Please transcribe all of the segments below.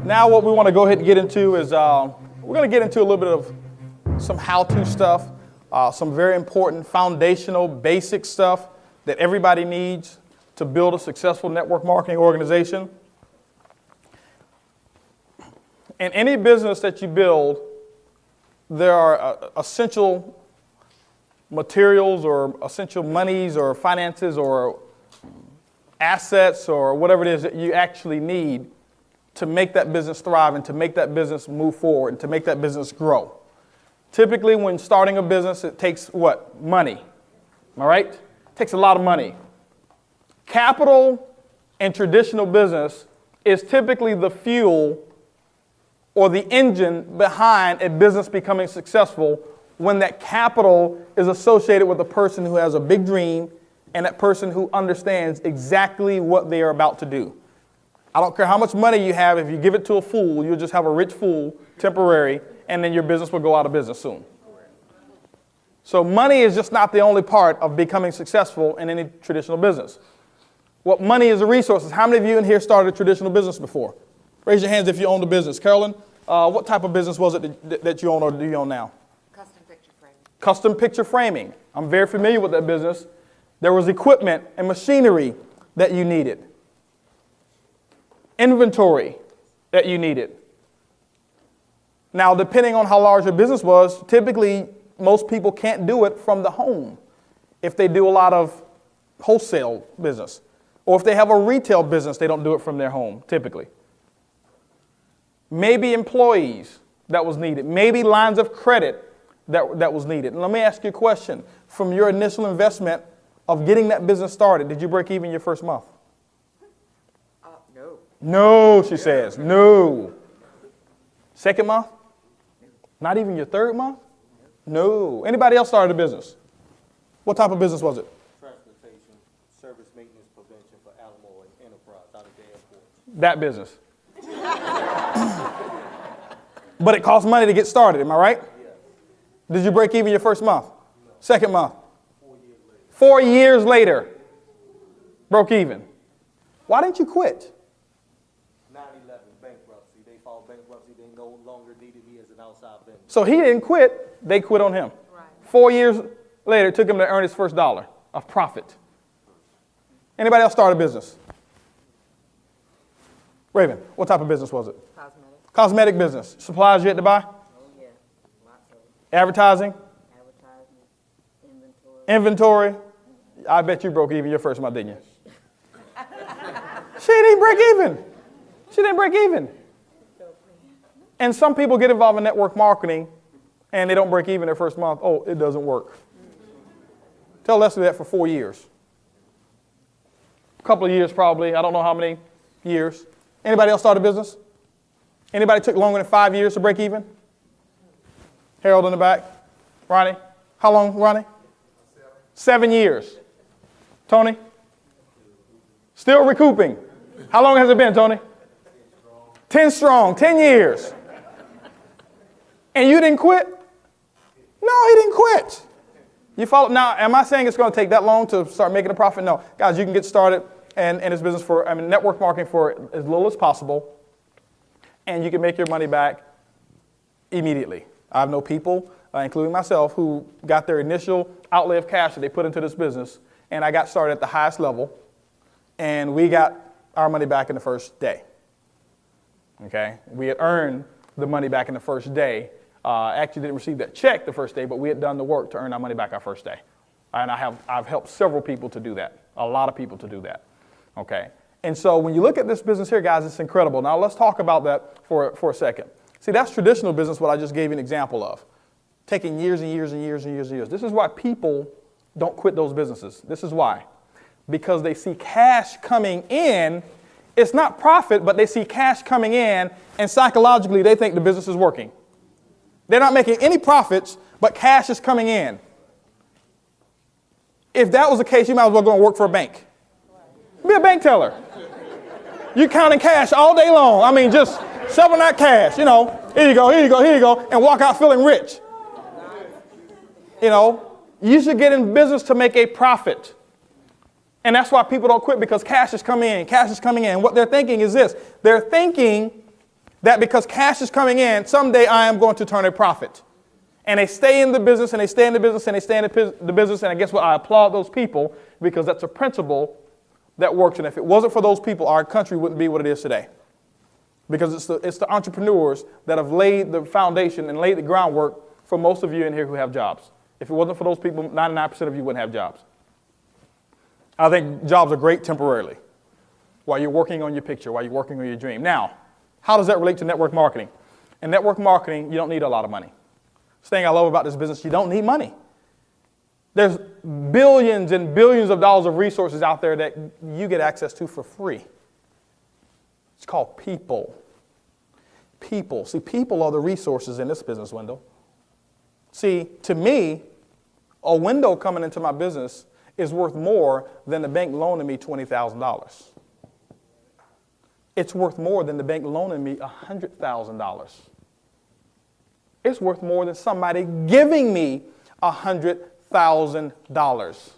Now what we want to go ahead and get into is we're going to get into a little bit of some how-to stuff, some very important foundational basic stuff that everybody needs to build a successful network marketing organization. In any business that you build, there are essential materials or essential monies or finances or assets or whatever it is that you actually need to make that business thrive and to make that business move forward and to make that business grow. Typically, when starting a business, it takes what? Money. All right? It takes a lot of money. Capital in traditional business is typically the fuel or the engine behind a business becoming successful when that capital is associated with a person who has a big dream and that person who understands exactly what they are about to do. I don't care how much money you have. If you give it to a fool, you'll just have a rich fool, temporary, and then your business will go out of business soon. So money is just not the only part of becoming successful in any traditional business. What money is a resource. How many of you in here started a traditional business before? Raise your hands if you owned a business. Carolyn, what type of business was it that you own or do you own now? Custom picture framing. Custom picture framing. I'm very familiar with that business. There was equipment and machinery that you needed. Inventory that you needed. Now, depending on how large your business was, typically most people can't do it from the home if they do a lot of wholesale business. Or if they have a retail business, they don't do it from their home, typically. Maybe employees that was needed. Maybe lines of credit that was needed. And let me ask you a question. From your initial investment of getting that business started, did you break even your first month? No. No, she says. No. Second month? Not even your third month? No. Anybody else started a business? What type of business was it? Transportation, service maintenance prevention for Alamo and Enterprise out of the airport. That business. But it costs money to get started, am I right? Yes. Did you break even your first month? No. Second month? 4 years later. 4 years later, broke even. Why didn't you quit? 9/11 bankruptcy. They filed bankruptcy. They no longer needed me as an outside vendor. So he didn't quit, they quit on him. Right. 4 years later, it took him to earn his first dollar of profit. Anybody else start a business? Raven, what type of business was it? Cosmetic. Cosmetic business. Supplies you had to buy? Oh, yeah. Lots of Advertising? advertising, Inventory? I bet you broke even your first month, didn't you? She didn't break even. She didn't break even. And some people get involved in network marketing and they don't break even their first month. Oh, it doesn't work. Tell Leslie that for 4 years. A couple of years probably. I don't know how many years. Anybody else start a business? Anybody took longer than 5 years to break even? Harold in the back. Ronnie? How long, Ronnie? 7 years. Tony? Still recouping. How long has it been, Tony? 10 strong, 10 years. And you didn't quit? No, he didn't quit. You follow? Now, am I saying it's going to take that long to start making a profit? No. Guys, you can get started in this business network marketing for as little as possible, and you can make your money back immediately. I know people, including myself, who got their initial outlay of cash that they put into this business, and I got started at the highest level, and we got our money back in the first day. Okay? We had earned the money back in the first day. Actually didn't receive that check the first day, but we had done the work to earn our money back our first day. And I've helped several people to do that, a lot of people to do that. Okay? And so when you look at this business here, guys, it's incredible. Now let's talk about that for a second. See, that's traditional business, what I just gave you an example of. Taking years and years and years and years and years. This is why people don't quit those businesses. This is why. Because they see cash coming in. It's not profit, but they see cash coming in, and psychologically they think the business is working. They're not making any profits, but cash is coming in. If that was the case, you might as well go and work for a bank. Be a bank teller. You're counting cash all day long. I mean, just shoveling that cash, you know. Here you go, here you go, here you go, and walk out feeling rich. You know, you should get in business to make a profit. And that's why people don't quit, because cash is coming in, cash is coming in. What they're thinking is this. They're thinking that because cash is coming in, someday I am going to turn a profit. And they stay in the business, and they stay in the business, and they stay in the business, and I guess what? I applaud those people because that's a principle that works. And if it wasn't for those people, our country wouldn't be what it is today. Because it's the entrepreneurs that have laid the foundation and laid the groundwork for most of you in here who have jobs. If it wasn't for those people, 99% of you wouldn't have jobs. I think jobs are great temporarily while you're working on your picture, while you're working on your dream. Now, how does that relate to network marketing? In network marketing, you don't need a lot of money. This thing I love about this business, you don't need money. There's billions and billions of dollars of resources out there that you get access to for free. It's called people. People. See, people are the resources in this business window. See, to me, a window coming into my business is worth more than the bank loaning me $20,000. It's worth more than the bank loaning me $100,000. It's worth more than somebody giving me $100,000.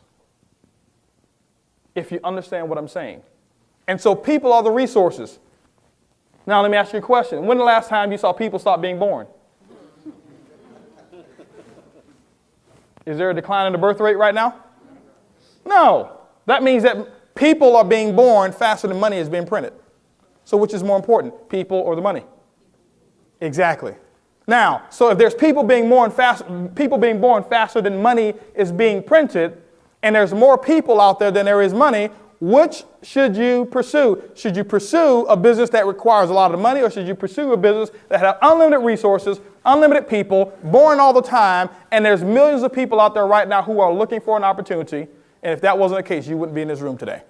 If you understand what I'm saying. And so people are the resources. Now let me ask you a question. When the last time you saw people stop being born? Is there a decline in the birth rate right now? No. That means that people are being born faster than money is being printed. So which is more important, people or the money? Exactly. Now, so if there's people being born faster than money is being printed, and there's more people out there than there is money, which should you pursue? Should you pursue a business that requires a lot of money, or should you pursue a business that has unlimited resources, unlimited people, born all the time, and there's millions of people out there right now who are looking for an opportunity, and if that wasn't the case, you wouldn't be in this room today.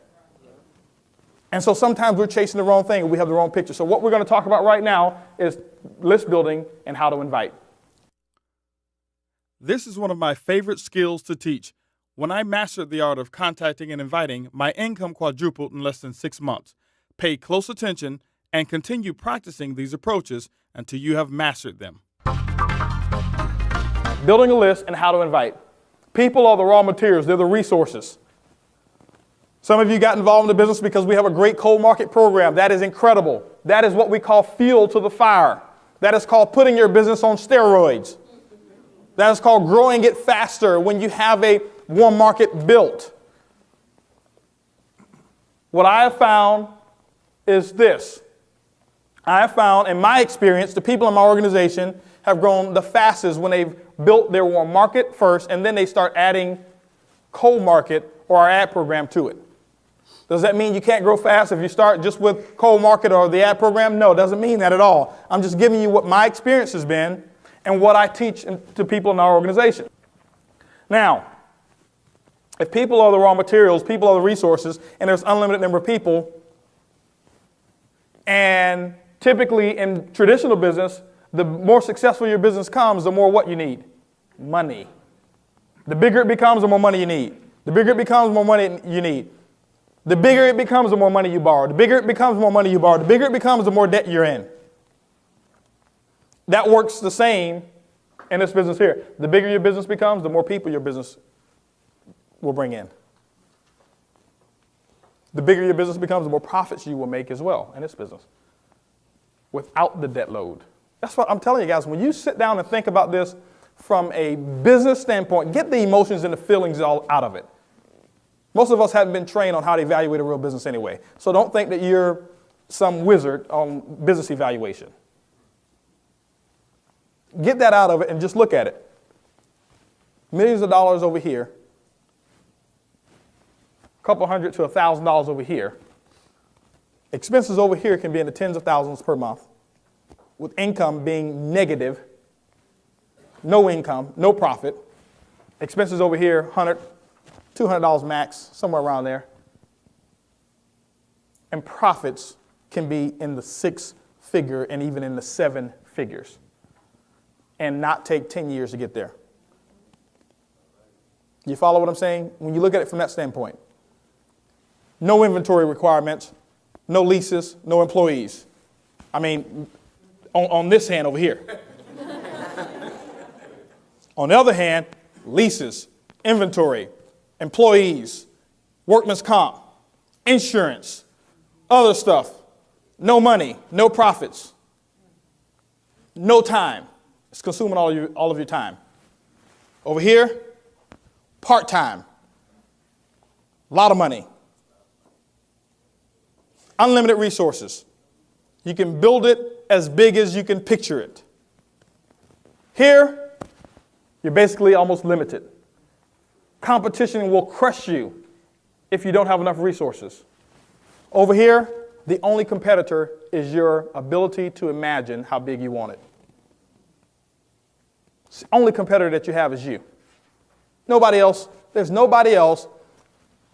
And so sometimes we're chasing the wrong thing and we have the wrong picture. So what we're going to talk about right now is list building and how to invite. This is one of my favorite skills to teach. When I mastered the art of contacting and inviting, my income quadrupled in less than 6 months. Pay close attention and continue practicing these approaches until you have mastered them. Building a list and how to invite. People are the raw materials. They're the resources. Some of you got involved in the business because we have a great cold market program. That is incredible. That is what we call fuel to the fire. That is called putting your business on steroids. That is called growing it faster when you have a warm market built. What I have found is this. I have found, in my experience, the people in my organization have grown the fastest when they've built their warm market first, and then they start adding cold market or our ad program to it. Does that mean you can't grow fast if you start just with cold market or the ad program? No, it doesn't mean that at all. I'm just giving you what my experience has been and what I teach to people in our organization. Now, if people are the raw materials, people are the resources, and there's unlimited number of people, and typically in traditional business, the more successful your business comes, the more what you need? Money. The bigger it becomes, the more money you need. The bigger it becomes, the more money you need. The bigger it becomes, the more money you borrow. The bigger it becomes, the more money you borrow. The bigger it becomes, the more debt you're in. That works the same in this business here. The bigger your business becomes, the more people your business will bring in. The bigger your business becomes, the more profits you will make as well in this business without the debt load. That's what I'm telling you guys. When you sit down and think about this from a business standpoint, get the emotions and the feelings all out of it. Most of us haven't been trained on how to evaluate a real business anyway. So don't think that you're some wizard on business evaluation. Get that out of it and just look at it. Millions of dollars over here. A couple $100 to $1,000 over here. Expenses over here can be in the tens of thousands per month, with income being negative, no income, no profit. Expenses over here, $100, $200 max, somewhere around there. And profits can be in the 6-figure and even in the 7 figures, and not take 10 years to get there. You follow what I'm saying? When you look at it from that standpoint. No inventory requirements, no leases, no employees. I mean, on this hand over here. On the other hand, leases, inventory, employees, workman's comp, insurance, other stuff. No money, no profits. no time. It's consuming all of your time. Over here, part-time. A lot of money. Unlimited resources. You can build it as big as you can picture it. Here, you're basically almost limited. Competition will crush you if you don't have enough resources. Over here, the only competitor is your ability to imagine how big you want it. The only competitor that you have is you. Nobody else, there's nobody else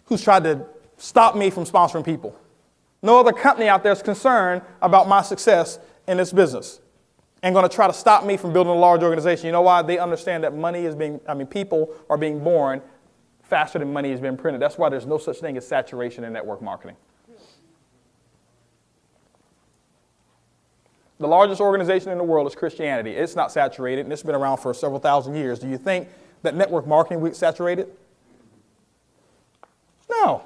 who's tried to stop me from sponsoring people. No other company out there is concerned about my success in this business and going to try to stop me from building a large organization. You know why? They understand that people are being born faster than money is being printed. That's why there's no such thing as saturation in network marketing. The largest organization in the world is Christianity. It's not saturated, and it's been around for several thousand years. Do you think that network marketing will be saturated? No.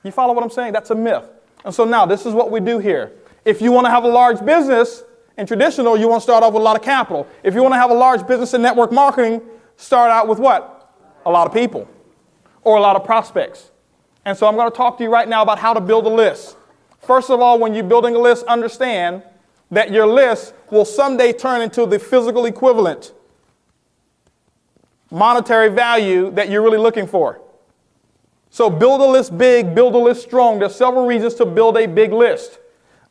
You follow what I'm saying? That's a myth. And so now this is what we do here. If you want to have a large business in traditional, you want to start off with a lot of capital. If you want to have a large business in network marketing, start out with what? A lot of people or a lot of prospects. And so I'm going to talk to you right now about how to build a list. First of all, when you're building a list, understand that your list will someday turn into the physical equivalent monetary value that you're really looking for. So build a list big, build a list strong. There's several reasons to build a big list.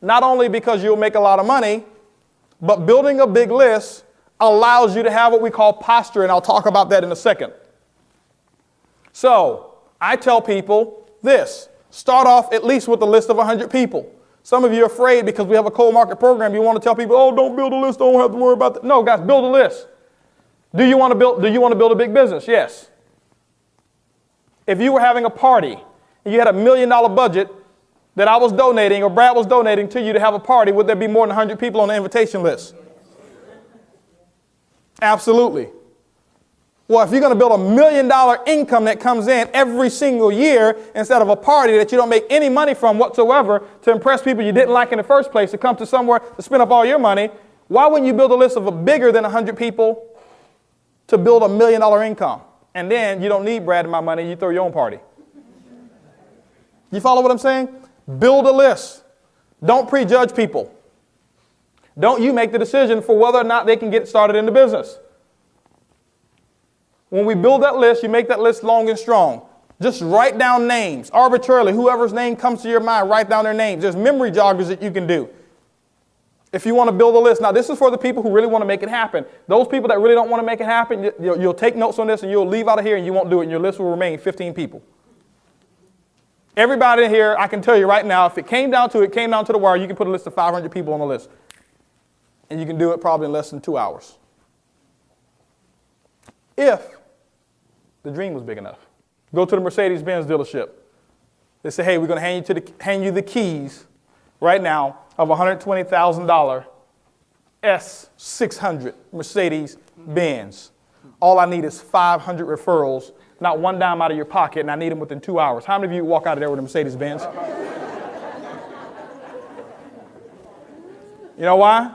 Not only because you'll make a lot of money, but building a big list allows you to have what we call posture, and I'll talk about that in a second. So I tell people this. Start off at least with a list of 100 people. Some of you are afraid because we have a cold market program. You want to tell people, oh, don't build a list. Don't have to worry about that. No, guys, build a list. Do you want to build a big business? Yes. If you were having a party and you had $1 million budget that I was donating or Brad was donating to you to have a party, would there be more than 100 people on the invitation list? Absolutely. Well, if you're going to build $1 million income that comes in every single year instead of a party that you don't make any money from whatsoever to impress people you didn't like in the first place, to come to somewhere to spend up all your money, why wouldn't you build a list of a bigger than 100 people to build $1 million income? And then you don't need Brad and my money, you throw your own party. You follow what I'm saying? Build a list. Don't prejudge people. Don't you make the decision for whether or not they can get started in the business. When we build that list, you make that list long and strong. Just write down names arbitrarily. Whoever's name comes to your mind, write down their names. There's memory joggers that you can do. If you want to build a list. Now, this is for the people who really want to make it happen. Those people that really don't want to make it happen, you'll take notes on this and you'll leave out of here and you won't do it. And your list will remain 15 people. Everybody in here, I can tell you right now, if it came down to the wire, you can put a list of 500 people on the list. And you can do it probably in less than 2 hours. If the dream was big enough. Go to the Mercedes-Benz dealership. They say, hey, we're going to hand you the keys right now of $120,000 S600 Mercedes-Benz. All I need is 500 referrals, not one dime out of your pocket, and I need them within 2 hours. How many of you walk out of there with a Mercedes-Benz? You know why?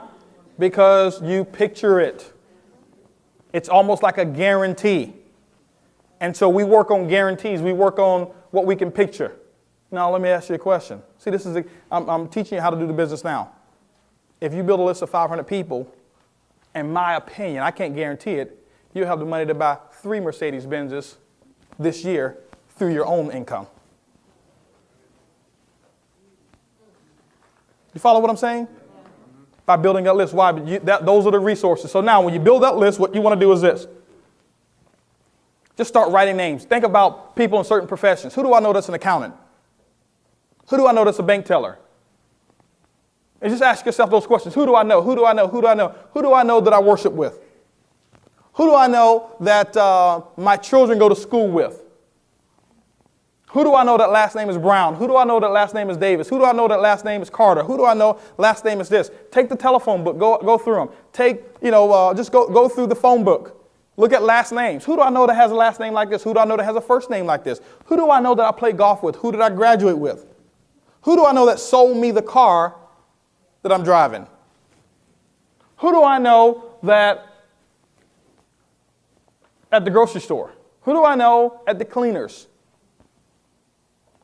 Because you picture it. It's almost like a guarantee. And so we work on guarantees. We work on what we can picture. Now, let me ask you a question. See, I'm teaching you how to do the business now. If you build a list of 500 people, in my opinion, I can't guarantee it, you'll have the money to buy 3 Mercedes-Benzes this year through your own income. You follow what I'm saying? By building that list. Why? Those are the resources. So now when you build that list, what you want to do is this. Just start writing names. Think about people in certain professions. Who do I know that's an accountant? Who do I know that's a bank teller? And just ask yourself those questions. Who do I know? Who do I know? Who do I know? Who do I know that I worship with? Who do I know that my children go to school with? Who do I know that last name is Brown? Who do I know that last name is Davis? Who do I know that last name is Carter? Who do I know last name is this? Take the telephone book. Go through them. Just go through the phone book. Look at last names. Who do I know that has a last name like this? Who do I know that has a first name like this? Who do I know that I play golf with? Who did I graduate with? Who do I know that sold me the car that I'm driving? Who do I know that at the grocery store? Who do I know at the cleaners?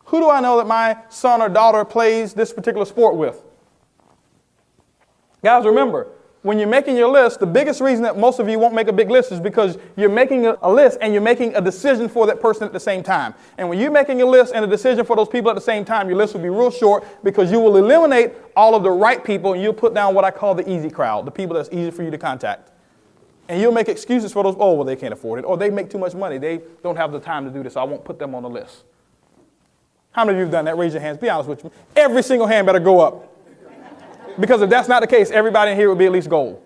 Who do I know that my son or daughter plays this particular sport with? Guys, remember, when you're making your list, the biggest reason that most of you won't make a big list is because you're making a list and you're making a decision for that person at the same time. And when you're making a list and a decision for those people at the same time, your list will be real short because you will eliminate all of the right people and you'll put down what I call the easy crowd, the people that's easy for you to contact. And you'll make excuses for those, oh, well, they can't afford it, or they make too much money. They don't have the time to do this, so I won't put them on the list. How many of you have done that? Raise your hands. Be honest with me. Every single hand better go up. Because if that's not the case, everybody in here would be at least gold.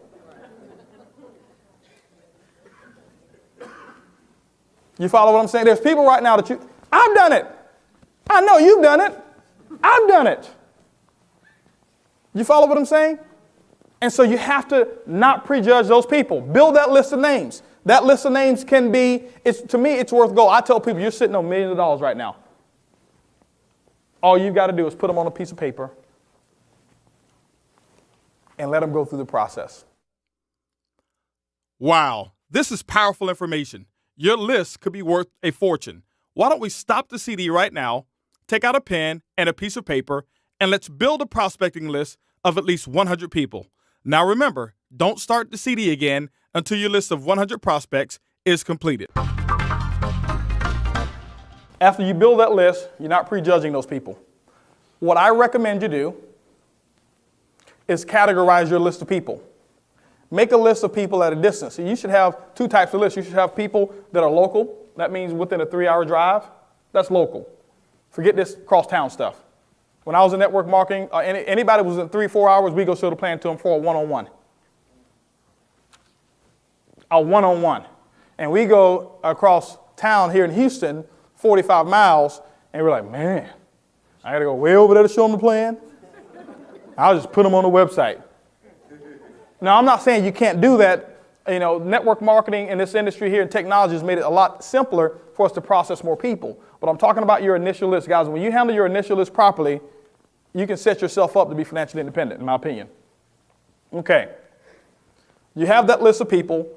You follow what I'm saying? There's people right now that I've done it. I know you've done it. I've done it. You follow what I'm saying? And so you have to not prejudge those people. Build that list of names. That list of names can be, to me, it's worth gold. I tell people, you're sitting on millions of dollars right now. All you've got to do is put them on a piece of paper and let them go through the process. Wow, this is powerful information. Your list could be worth a fortune. Why don't we stop the CD right now, take out a pen and a piece of paper, and let's build a prospecting list of at least 100 people. Now remember, don't start the CD again until your list of 100 prospects is completed. After you build that list, you're not prejudging those people. What I recommend you do is categorize your list of people. Make a list of people at a distance. So you should have two types of lists. You should have people that are local. That means within a 3-hour drive. That's local. Forget this cross-town stuff. When I was in network marketing, anybody was in 3-4 hours, we go show the plan to them for a one-on-one. A one-on-one. And we go across town here in Houston, 45 miles, and we're like, man, I got to go way over there to show them the plan. I'll just put them on the website. Now, I'm not saying you can't do that. You know, network marketing in this industry here and technology has made it a lot simpler for us to process more people. But I'm talking about your initial list. Guys, when you handle your initial list properly, you can set yourself up to be financially independent, in my opinion. Okay. You have that list of people.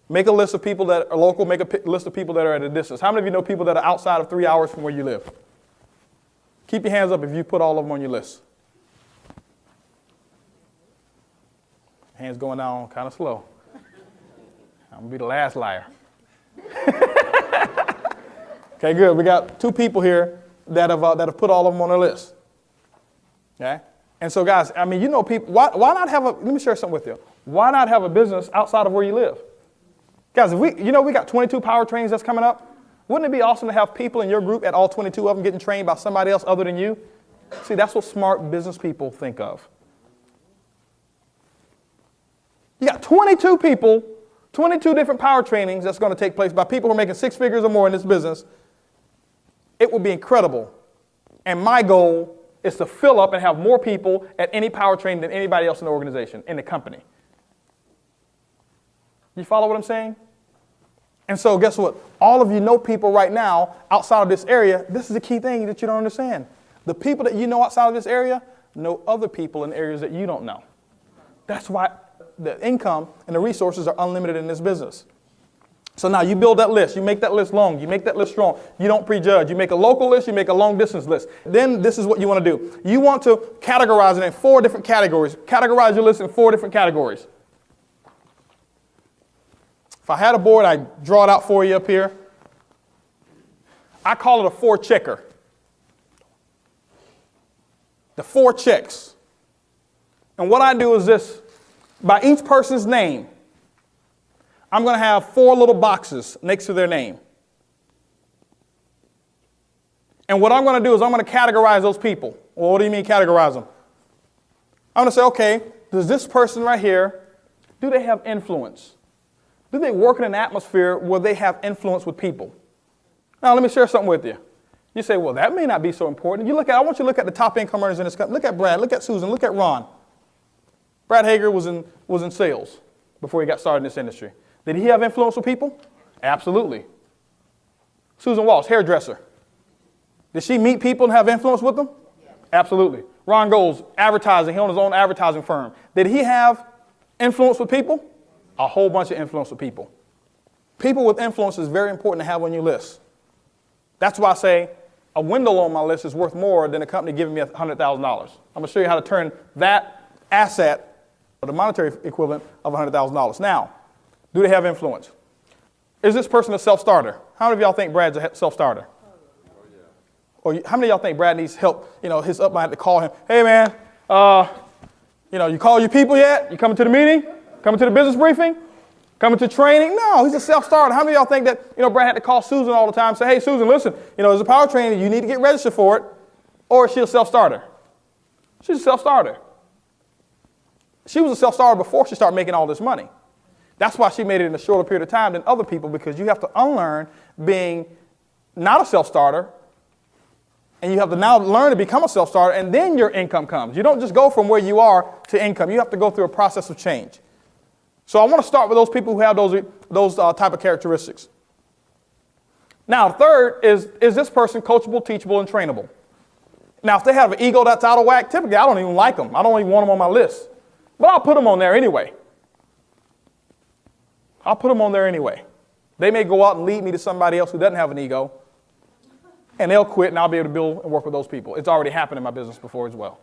Make a list of people that are local. Make a list of people that are at a distance. How many of you know people that are outside of 3 hours from where you live? Keep your hands up if you put all of them on your list. Hands going down kind of slow. I'm going to be the last liar. Okay, good. We got 2 people here that have put all of them on their list. Okay? And so, guys, I mean, you know people, why not have let me share something with you. Why not have a business outside of where you live? Guys, if we got 22 powertrains that's coming up. Wouldn't it be awesome to have people in your group at all 22 of them getting trained by somebody else other than you? See, that's what smart business people think of. You got 22 people, 22 different power trainings that's going to take place by people who are making 6 figures or more in this business. It would be incredible. And my goal is to fill up and have more people at any power training than anybody else in the organization, in the company. You follow what I'm saying? And so guess what? All of you know people right now outside of this area. This is the key thing that you don't understand. The people that you know outside of this area know other people in areas that you don't know. That's why the income and the resources are unlimited in this business. So now you build that list. You make that list long. You make that list strong. You don't prejudge. You make a local list. You make a long distance list. Then this is what you want to do. You want to categorize it in 4 different categories. Categorize your list in 4 different categories. If I had a board, I'd draw it out for you up here. I call it a 4-checker. The 4 checks. And what I do is this. By each person's name, I'm going to have 4 little boxes next to their name. And what I'm going to do is I'm going to categorize those people. Well, what do you mean categorize them? I'm going to say, okay, does this person right here, do they have influence? Do they work in an atmosphere where they have influence with people? Now, let me share something with you. You say, well, that may not be so important. I want you to look at the top income earners in this country. Look at Brad, look at Susan, look at Ron. Brad Hager was in sales before he got started in this industry. Did he have influence with people? Absolutely. Susan Walsh, hairdresser. Did she meet people and have influence with them? Yes. Absolutely. Ron Goles, advertising. He owned his own advertising firm. Did he have Influence with people? A whole bunch of influence with people. People with influence is very important to have on your list. That's why I say a window on my list is worth more than a company giving me $100,000. I'm going to show you how to turn that asset, or the monetary equivalent of $100,000. Now, do they have influence? Is this person a self-starter? How many of y'all think Brad's a self-starter? Or how many of y'all think Brad needs help? You know, his upline had to call him. Hey, man, you call your people yet? You coming to the meeting? Coming to the business briefing? Coming to training? No, he's a self-starter. How many of y'all think that, Brad had to call Susan all the time and say, hey, Susan, listen, there's a power training. You need to get registered for it. Or is she a self-starter? She's a self-starter. She was a self-starter before she started making all this money. That's why she made it in a shorter period of time than other people, because you have to unlearn being not a self-starter, and you have to now learn to become a self-starter, and then your income comes. You don't just go from where you are to income. You have to go through a process of change. So I want to start with those people who have those type of characteristics. Now, third is this person coachable, teachable, and trainable? Now, if they have an ego that's out of whack, typically I don't even like them. I don't even want them on my list. But I'll put them on there anyway. They may go out and lead me to somebody else who doesn't have an ego, and they'll quit, and I'll be able to build and work with those people. It's already happened in my business before as well.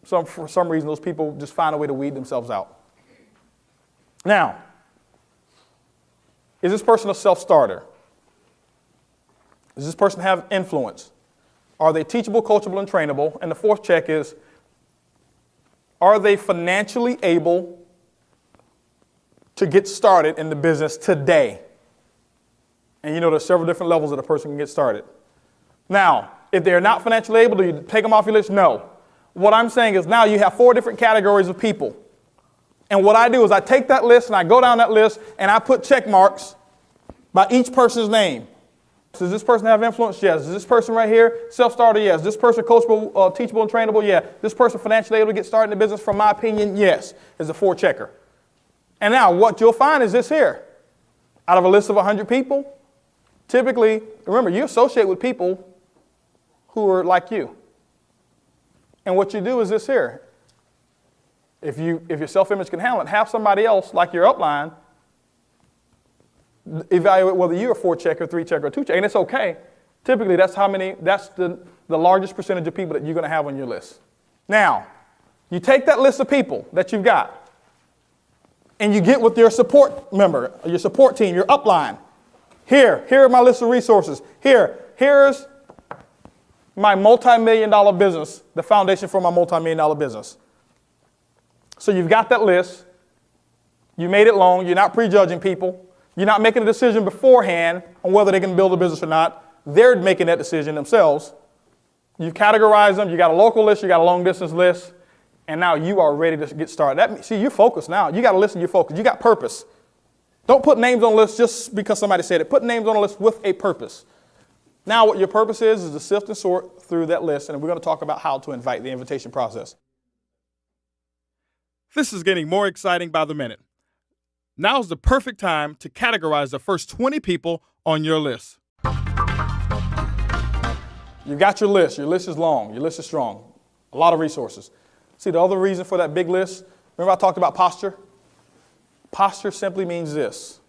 For some reason, those people just find a way to weed themselves out. Now, is this person a self-starter? Does this person have influence? Are they teachable, coachable, and trainable? And the fourth check is, are they financially able to get started in the business today? And there's several different levels that a person can get started. Now, if they're not financially able, do you take them off your list? No. What I'm saying is now you have 4 different categories of people. And what I do is I take that list and I go down that list and I put check marks by each person's name. Does this person have influence? Yes. Is this person right here self-starter? Yes. Is this person coachable, teachable, and trainable? Yeah. This person financially able to get started in the business? From my opinion, yes. Is a 4 checker. And now what you'll find is this here. Out of a list of 100 people, typically, remember, you associate with people who are like you. And what you do is this here. If your self-image can handle it, have somebody else like your upline evaluate whether you're a 4-checker, 3-checker, or 2-checker, and it's okay. Typically, that's the largest percentage of people that you're going to have on your list. Now, you take that list of people that you've got, and you get with your support member, your support team, your upline. Here are my list of resources. Here's my multi-million-dollar business, the foundation for my multi-million-dollar business. So you've got that list. You made it long. You're not prejudging people. You're not making a decision beforehand on whether they can build a business or not. They're making that decision themselves. You've categorized them. You got a local list. You got a long-distance list. And now you are ready to get started. See, you're focused now. You got to listen. You're focused. You got purpose. Don't put names on a list just because somebody said it. Put names on a list with a purpose. Now what your purpose is to sift and sort through that list, and we're going to talk about how to invite the invitation process. This is getting more exciting by the minute. Now's the perfect time to categorize the first 20 people on your list. You've got your list. Your list is long. Your list is strong. A lot of resources. See, the other reason for that big list, remember I talked about posture? Posture simply means this,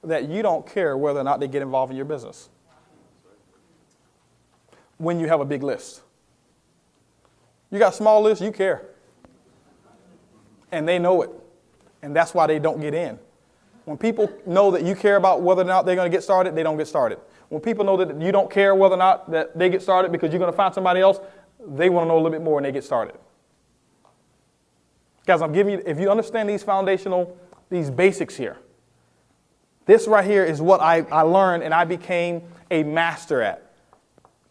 that you don't care whether or not they get involved in your business when you have a big list. You got a small list, you care. And they know it. And that's why they don't get in. When people know that you care about whether or not they're going to get started, they don't get started. When people know that you don't care whether or not that they get started because you're going to find somebody else, they want to know a little bit more and they get started. Guys, I'm giving you, if you understand these basics here, this right here is what I learned and I became a master at.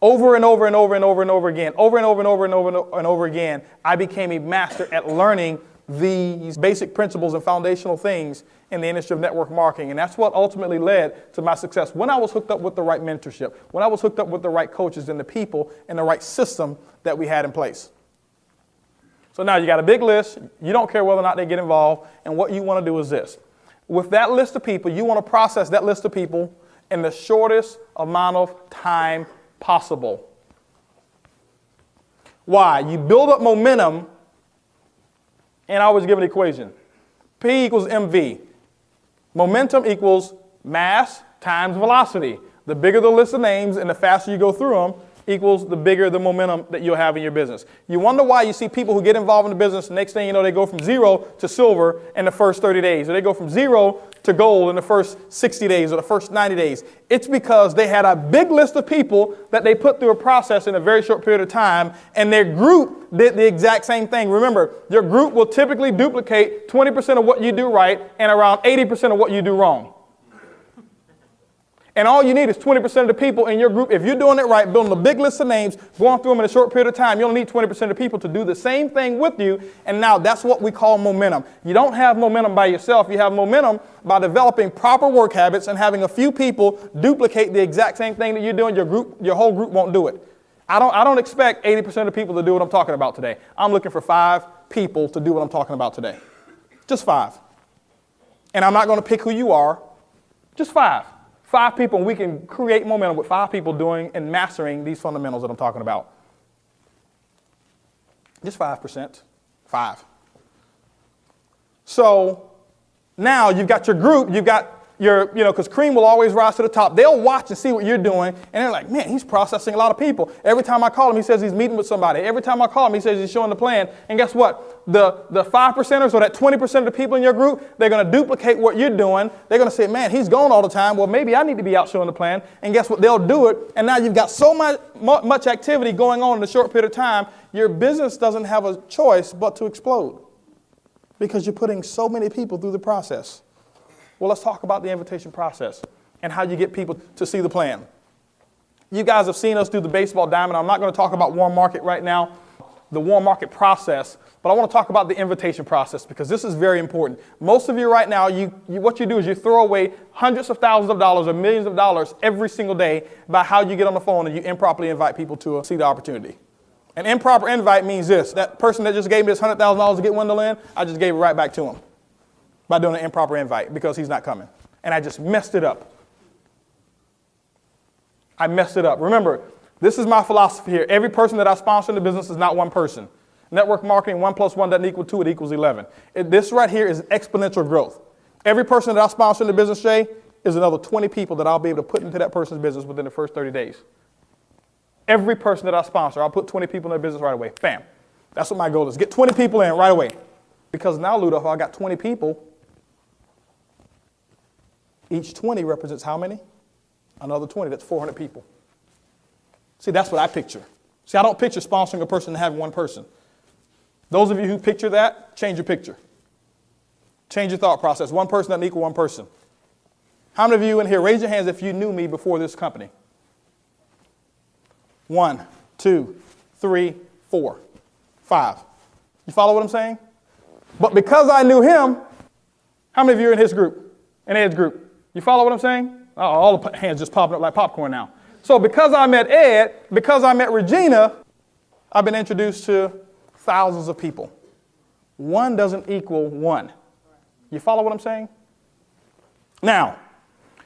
Over and over and over and over and over again, over and over and over and over and over again, I became a master at learning these basic principles and foundational things in the industry of network marketing. And that's what ultimately led to my success. When I was hooked up with the right mentorship, when I was hooked up with the right coaches and the people and the right system that we had in place. So now you got a big list. You don't care whether or not they get involved. And what you want to do is this. With that list of people, you want to process that list of people in the shortest amount of time possible. Why? You build up momentum And I always give an equation. P equals mv. Momentum equals mass times velocity. The bigger the list of names and the faster you go through them equals the bigger the momentum that you'll have in your business. You wonder why you see people who get involved in the business, next thing you know, they go from 0 to silver in the first 30 days, or they go from 0 to gold in the first 60 days or the first 90 days. It's because they had a big list of people that they put through a process in a very short period of time, and their group did the exact same thing. Remember, your group will typically duplicate 20% of what you do right and around 80% of what you do wrong. And all you need is 20% of the people in your group. If you're doing it right, building a big list of names, going through them in a short period of time, you only need 20% of the people to do the same thing with you. And now that's what we call momentum. You don't have momentum by yourself. You have momentum by developing proper work habits and having a few people duplicate the exact same thing that you're doing. Your whole group won't do it. I don't expect 80% of the people to do what I'm talking about today. I'm looking for 5 people to do what I'm talking about today. Just 5. And I'm not going to pick who you are. Just 5. 5 people, and we can create momentum with 5 people doing and mastering these fundamentals that I'm talking about. Just 5%. 5. So now you've got your group, you've got your, because cream will always rise to the top. They'll watch and see what you're doing, and they're like, man, he's processing a lot of people. Every time I call him, he says he's meeting with somebody. Every time I call him, he says he's showing the plan. And guess what? The 5%ers or that 20% of the people in your group, they're going to duplicate what you're doing. They're going to say, man, he's gone all the time. Well, maybe I need to be out showing the plan. And guess what? They'll do it. And now you've got so much activity going on in a short period of time, your business doesn't have a choice but to explode because you're putting so many people through the process. Well, let's talk about the invitation process and how you get people to see the plan. You guys have seen us do the baseball diamond. I'm not going to talk about warm market right now, the warm market process, but I want to talk about the invitation process because this is very important. Most of you right now, what you do is you throw away hundreds of thousands of dollars or millions of dollars every single day by how you get on the phone and you improperly invite people to see the opportunity. An improper invite means this. That person that just gave me this $100,000 to get Wendell in, I just gave it right back to him by doing an improper invite because he's not coming. And I just messed it up. I messed it up. Remember, this is my philosophy here. Every person that I sponsor in the business is not one person. Network marketing, 1 + 1 doesn't equal 2, it equals 11. This right here is exponential growth. Every person that I sponsor in the business, Jay, is another 20 people that I'll be able to put into that person's business within the first 30 days. Every person that I sponsor, I'll put 20 people in their business right away. Bam. That's what my goal is. Get 20 people in right away. Because now, Ludolph, I got 20 people. Each 20 represents how many? Another 20. That's 400 people. See, that's what I picture. See, I don't picture sponsoring a person and having one person. Those of you who picture that, change your picture. Change your thought process. One person doesn't equal one person. How many of you in here, raise your hands if you knew me before this company? 1, 2, 3, 4, 5. You follow what I'm saying? But because I knew him, how many of you are in his group, in Ed's group? You follow what I'm saying? Oh, all the hands just popping up like popcorn now. So because I met Ed, because I met Regina, I've been introduced to thousands of people. 1 doesn't equal 1. You follow what I'm saying? Now,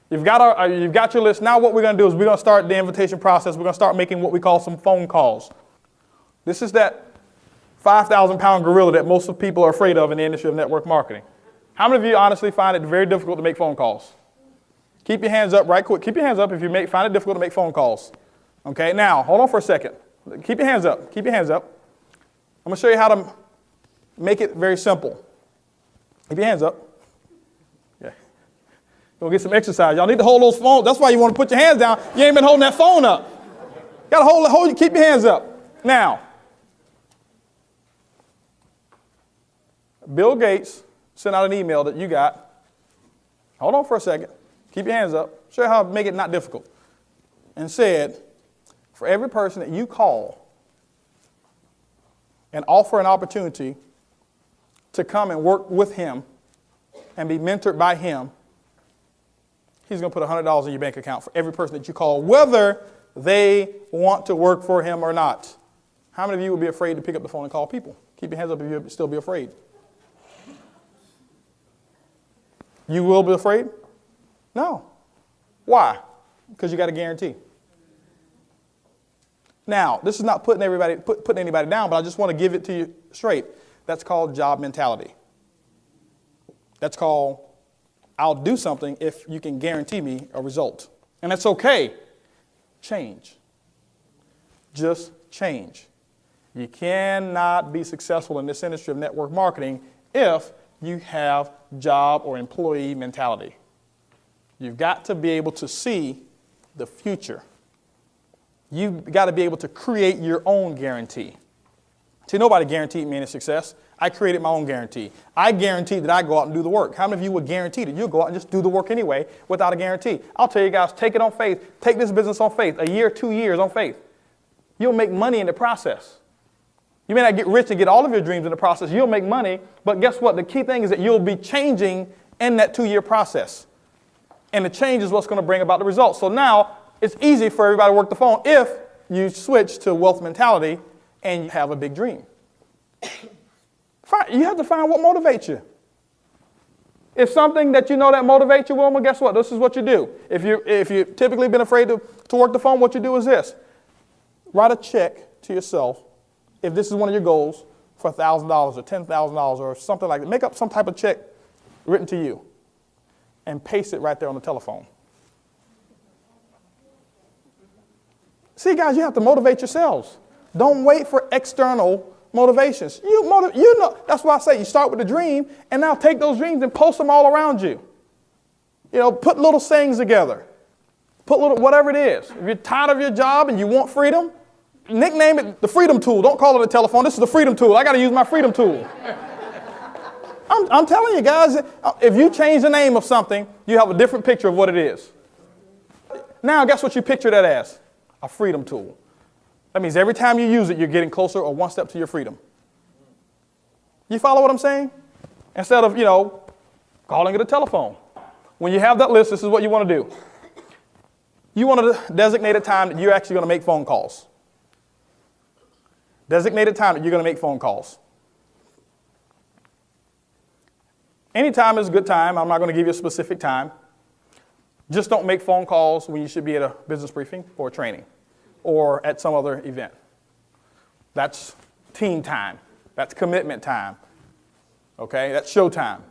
you've got your list. Now what we're going to do is we're going to start the invitation process. We're going to start making what we call some phone calls. This is that 5,000-pound gorilla that most of people are afraid of in the industry of network marketing. How many of you honestly find it very difficult to make phone calls? Keep your hands up right quick. Keep your hands up if you find it difficult to make phone calls. Okay, now, hold on for a second. Keep your hands up. Keep your hands up. I'm going to show you how to make it very simple. Keep your hands up. Yeah. Go get some exercise. Y'all need to hold those phones. That's why you want to put your hands down. You ain't been holding that phone up. Got to keep your hands up. Now, Bill Gates sent out an email that you got. Hold on for a second. Keep your hands up. Show you how to make it not difficult. And said, for every person that you call and offer an opportunity to come and work with him and be mentored by him, he's going to put $100 in your bank account for every person that you call, whether they want to work for him or not. How many of you would be afraid to pick up the phone and call people? Keep your hands up if you'd still be afraid. You will be afraid? No. Why? Because you got a guarantee. Now, this is not putting anybody down, but I just want to give it to you straight. That's called job mentality. That's called, I'll do something if you can guarantee me a result. And that's okay. Change. Just change. You cannot be successful in this industry of network marketing if you have job or employee mentality. You've got to be able to see the future. You've got to be able to create your own guarantee. See, nobody guaranteed me any success. I created my own guarantee. I guaranteed that I go out and do the work. How many of you would guarantee that you'll go out and just do the work anyway without a guarantee? I'll tell you guys, take it on faith. Take this business on faith. A year, 2 years on faith. You'll make money in the process. You may not get rich and get all of your dreams in the process. You'll make money, but guess what? The key thing is that you'll be changing in that 2-year process. And the change is what's going to bring about the results. So now it's easy for everybody to work the phone if you switch to wealth mentality and you have a big dream. You have to find what motivates you. If something that you know that motivates you, Wilma, guess what? This is what you do. If you've typically been afraid to work the phone, what you do is this. Write a check to yourself, if this is one of your goals, for $1,000 or $10,000 or something like that. Make up some type of check written to you and paste it right there on the telephone. See, guys, you have to motivate yourselves. Don't wait for external motivations. You know, that's why I say you start with a dream, and now take those dreams and post them all around you. You know, put little sayings together. Put little, whatever it is. If you're tired of your job and you want freedom, nickname it the freedom tool. Don't call it a telephone. This is the freedom tool. I got to use my freedom tool. I'm telling you guys, if you change the name of something, you have a different picture of what it is. Now, guess what you picture that as? A freedom tool. That means every time you use it, you're getting closer or one step to your freedom. You follow what I'm saying? Instead of, calling it a telephone. When you have that list, this is what you want to do. You want to designate a time that you're actually going to make phone calls. Designate a time that you're going to make phone calls. Any time is a good time. I'm not going to give you a specific time. Just don't make phone calls when you should be at a business briefing or training or at some other event. That's team time. That's commitment time. Okay, that's show time.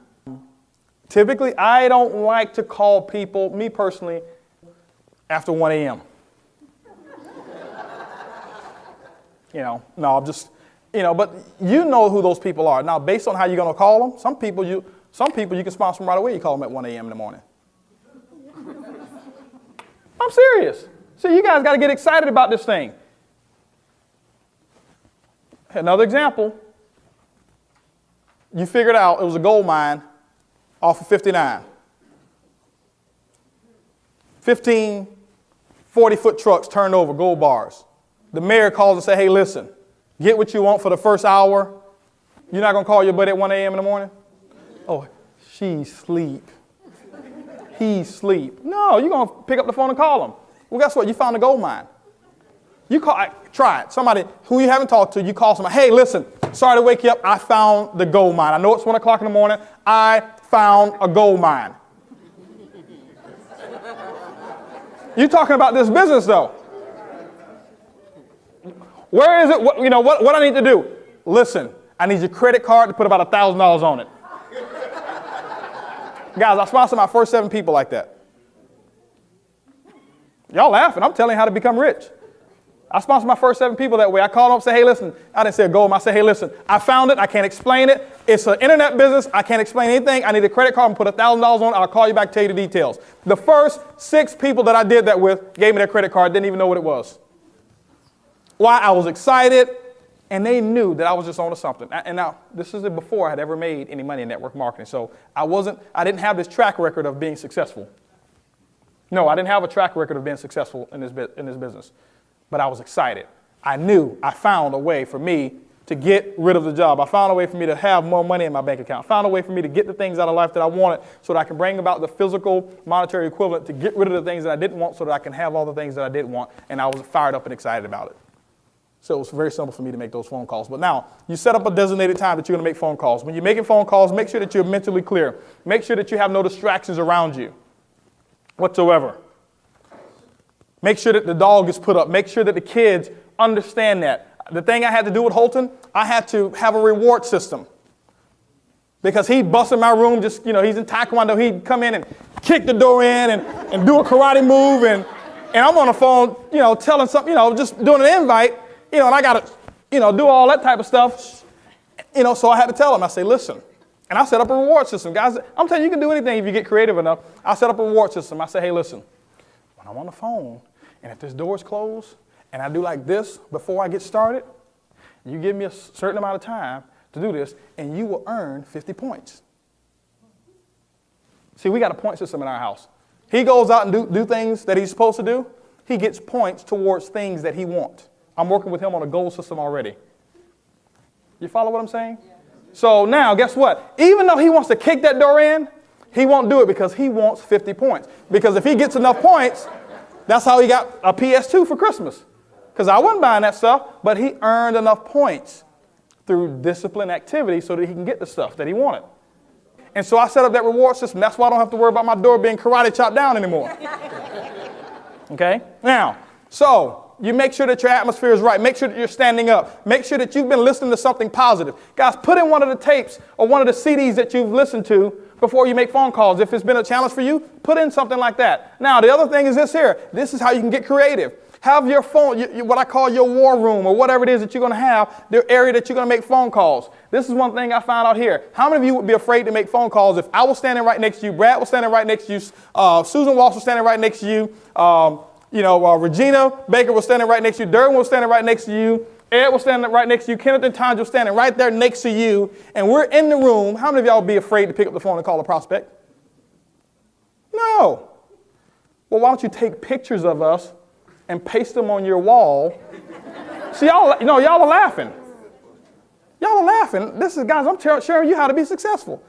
Typically, I don't like to call people, me personally, after 1 a.m. But you know who those people are. Now, based on how you're going to call them, some people you can sponsor them right away. You call them at 1 a.m. in the morning. I'm serious. See, you guys got to get excited about this thing. Another example. You figured out it was a gold mine off of 59. 15 40-foot trucks turned over, gold bars. The mayor calls and says, hey, listen, get what you want for the first hour. You're not going to call your buddy at 1 a.m. in the morning? Oh, she's asleep. He's asleep. No, you're going to pick up the phone and call him. Well, guess what? You found a gold mine. Try it. Somebody who you haven't talked to, you call somebody, hey, listen, sorry to wake you up. I found the gold mine. I know it's 1 o'clock in the morning. I found a gold mine. You're talking about this business, though. Where is it? What I need to do? Listen, I need your credit card to put about $1,000 on it. Guys, I sponsored my first 7 people like that. Y'all laughing. I'm telling you how to become rich. I sponsored my first 7 people that way. I called them up and said, hey, listen. I didn't say a gold. I said, hey, listen, I found it. I can't explain it. It's an internet business. I can't explain anything. I need a credit card and put $1,000 on it. I'll call you back, tell you the details. The first 6 people that I did that with gave me their credit card, didn't even know what it was. Why? I was excited, and they knew that I was just on to something. And now, this is before I had ever made any money in network marketing. So I didn't have this track record of being successful. No, I didn't have a track record of being successful in this business. But I was excited. I knew I found a way for me to get rid of the job. I found a way for me to have more money in my bank account. I found a way for me to get the things out of life that I wanted so that I can bring about the physical monetary equivalent to get rid of the things that I didn't want so that I can have all the things that I did want. And I was fired up and excited about it. So it was very simple for me to make those phone calls. But now, you set up a designated time that you're going to make phone calls. When you're making phone calls, make sure that you're mentally clear. Make sure that you have no distractions around you whatsoever. Make sure that the dog is put up. Make sure that the kids understand that. The thing I had to do with Holton, I had to have a reward system. Because he'd bust in my room, just, he's in Taekwondo, he'd come in and kick the door in and do a karate move, and I'm on the phone, telling something, just doing an invite, and I got to, do all that type of stuff, so I had to tell him, I say, listen, and I set up a reward system. Guys, I'm telling you, you can do anything if you get creative enough. I set up a reward system. I say, hey, listen, when I'm on the phone, and if this door is closed, and I do like this before I get started, you give me a certain amount of time to do this, and you will earn 50 points. See, we got a point system in our house. He goes out and do things that he's supposed to do. He gets points towards things that he wants. I'm working with him on a goal system already. You follow what I'm saying? Yeah. So now, guess what? Even though he wants to kick that door in, he won't do it because he wants 50 points. Because if he gets enough points, that's how he got a PS2 for Christmas. Because I wasn't buying that stuff, but he earned enough points through disciplined activity so that he can get the stuff that he wanted. And so I set up that reward system. That's why I don't have to worry about my door being karate chopped down anymore. Okay? Now, so you make sure that your atmosphere is right. Make sure that you're standing up. Make sure that you've been listening to something positive. Guys, put in one of the tapes or one of the CDs that you've listened to before you make phone calls. If it's been a challenge for you, put in something like that. Now, the other thing is this here. This is how you can get creative. Have your phone, what I call your war room or whatever it is that you're going to have, the area that you're going to make phone calls. This is one thing I found out here. How many of you would be afraid to make phone calls if I was standing right next to you, Brad was standing right next to you, Susan Walsh was standing right next to you, Regina Baker was standing right next to you, Durwin was standing right next to you, Ed was standing right next to you, Kenneth and Tanja was standing right there next to you, and we're in the room. How many of y'all would be afraid to pick up the phone and call a prospect? No. Well, why don't you take pictures of us and paste them on your wall? See, y'all are laughing. Y'all are laughing. This is, guys, I'm sharing you how to be successful.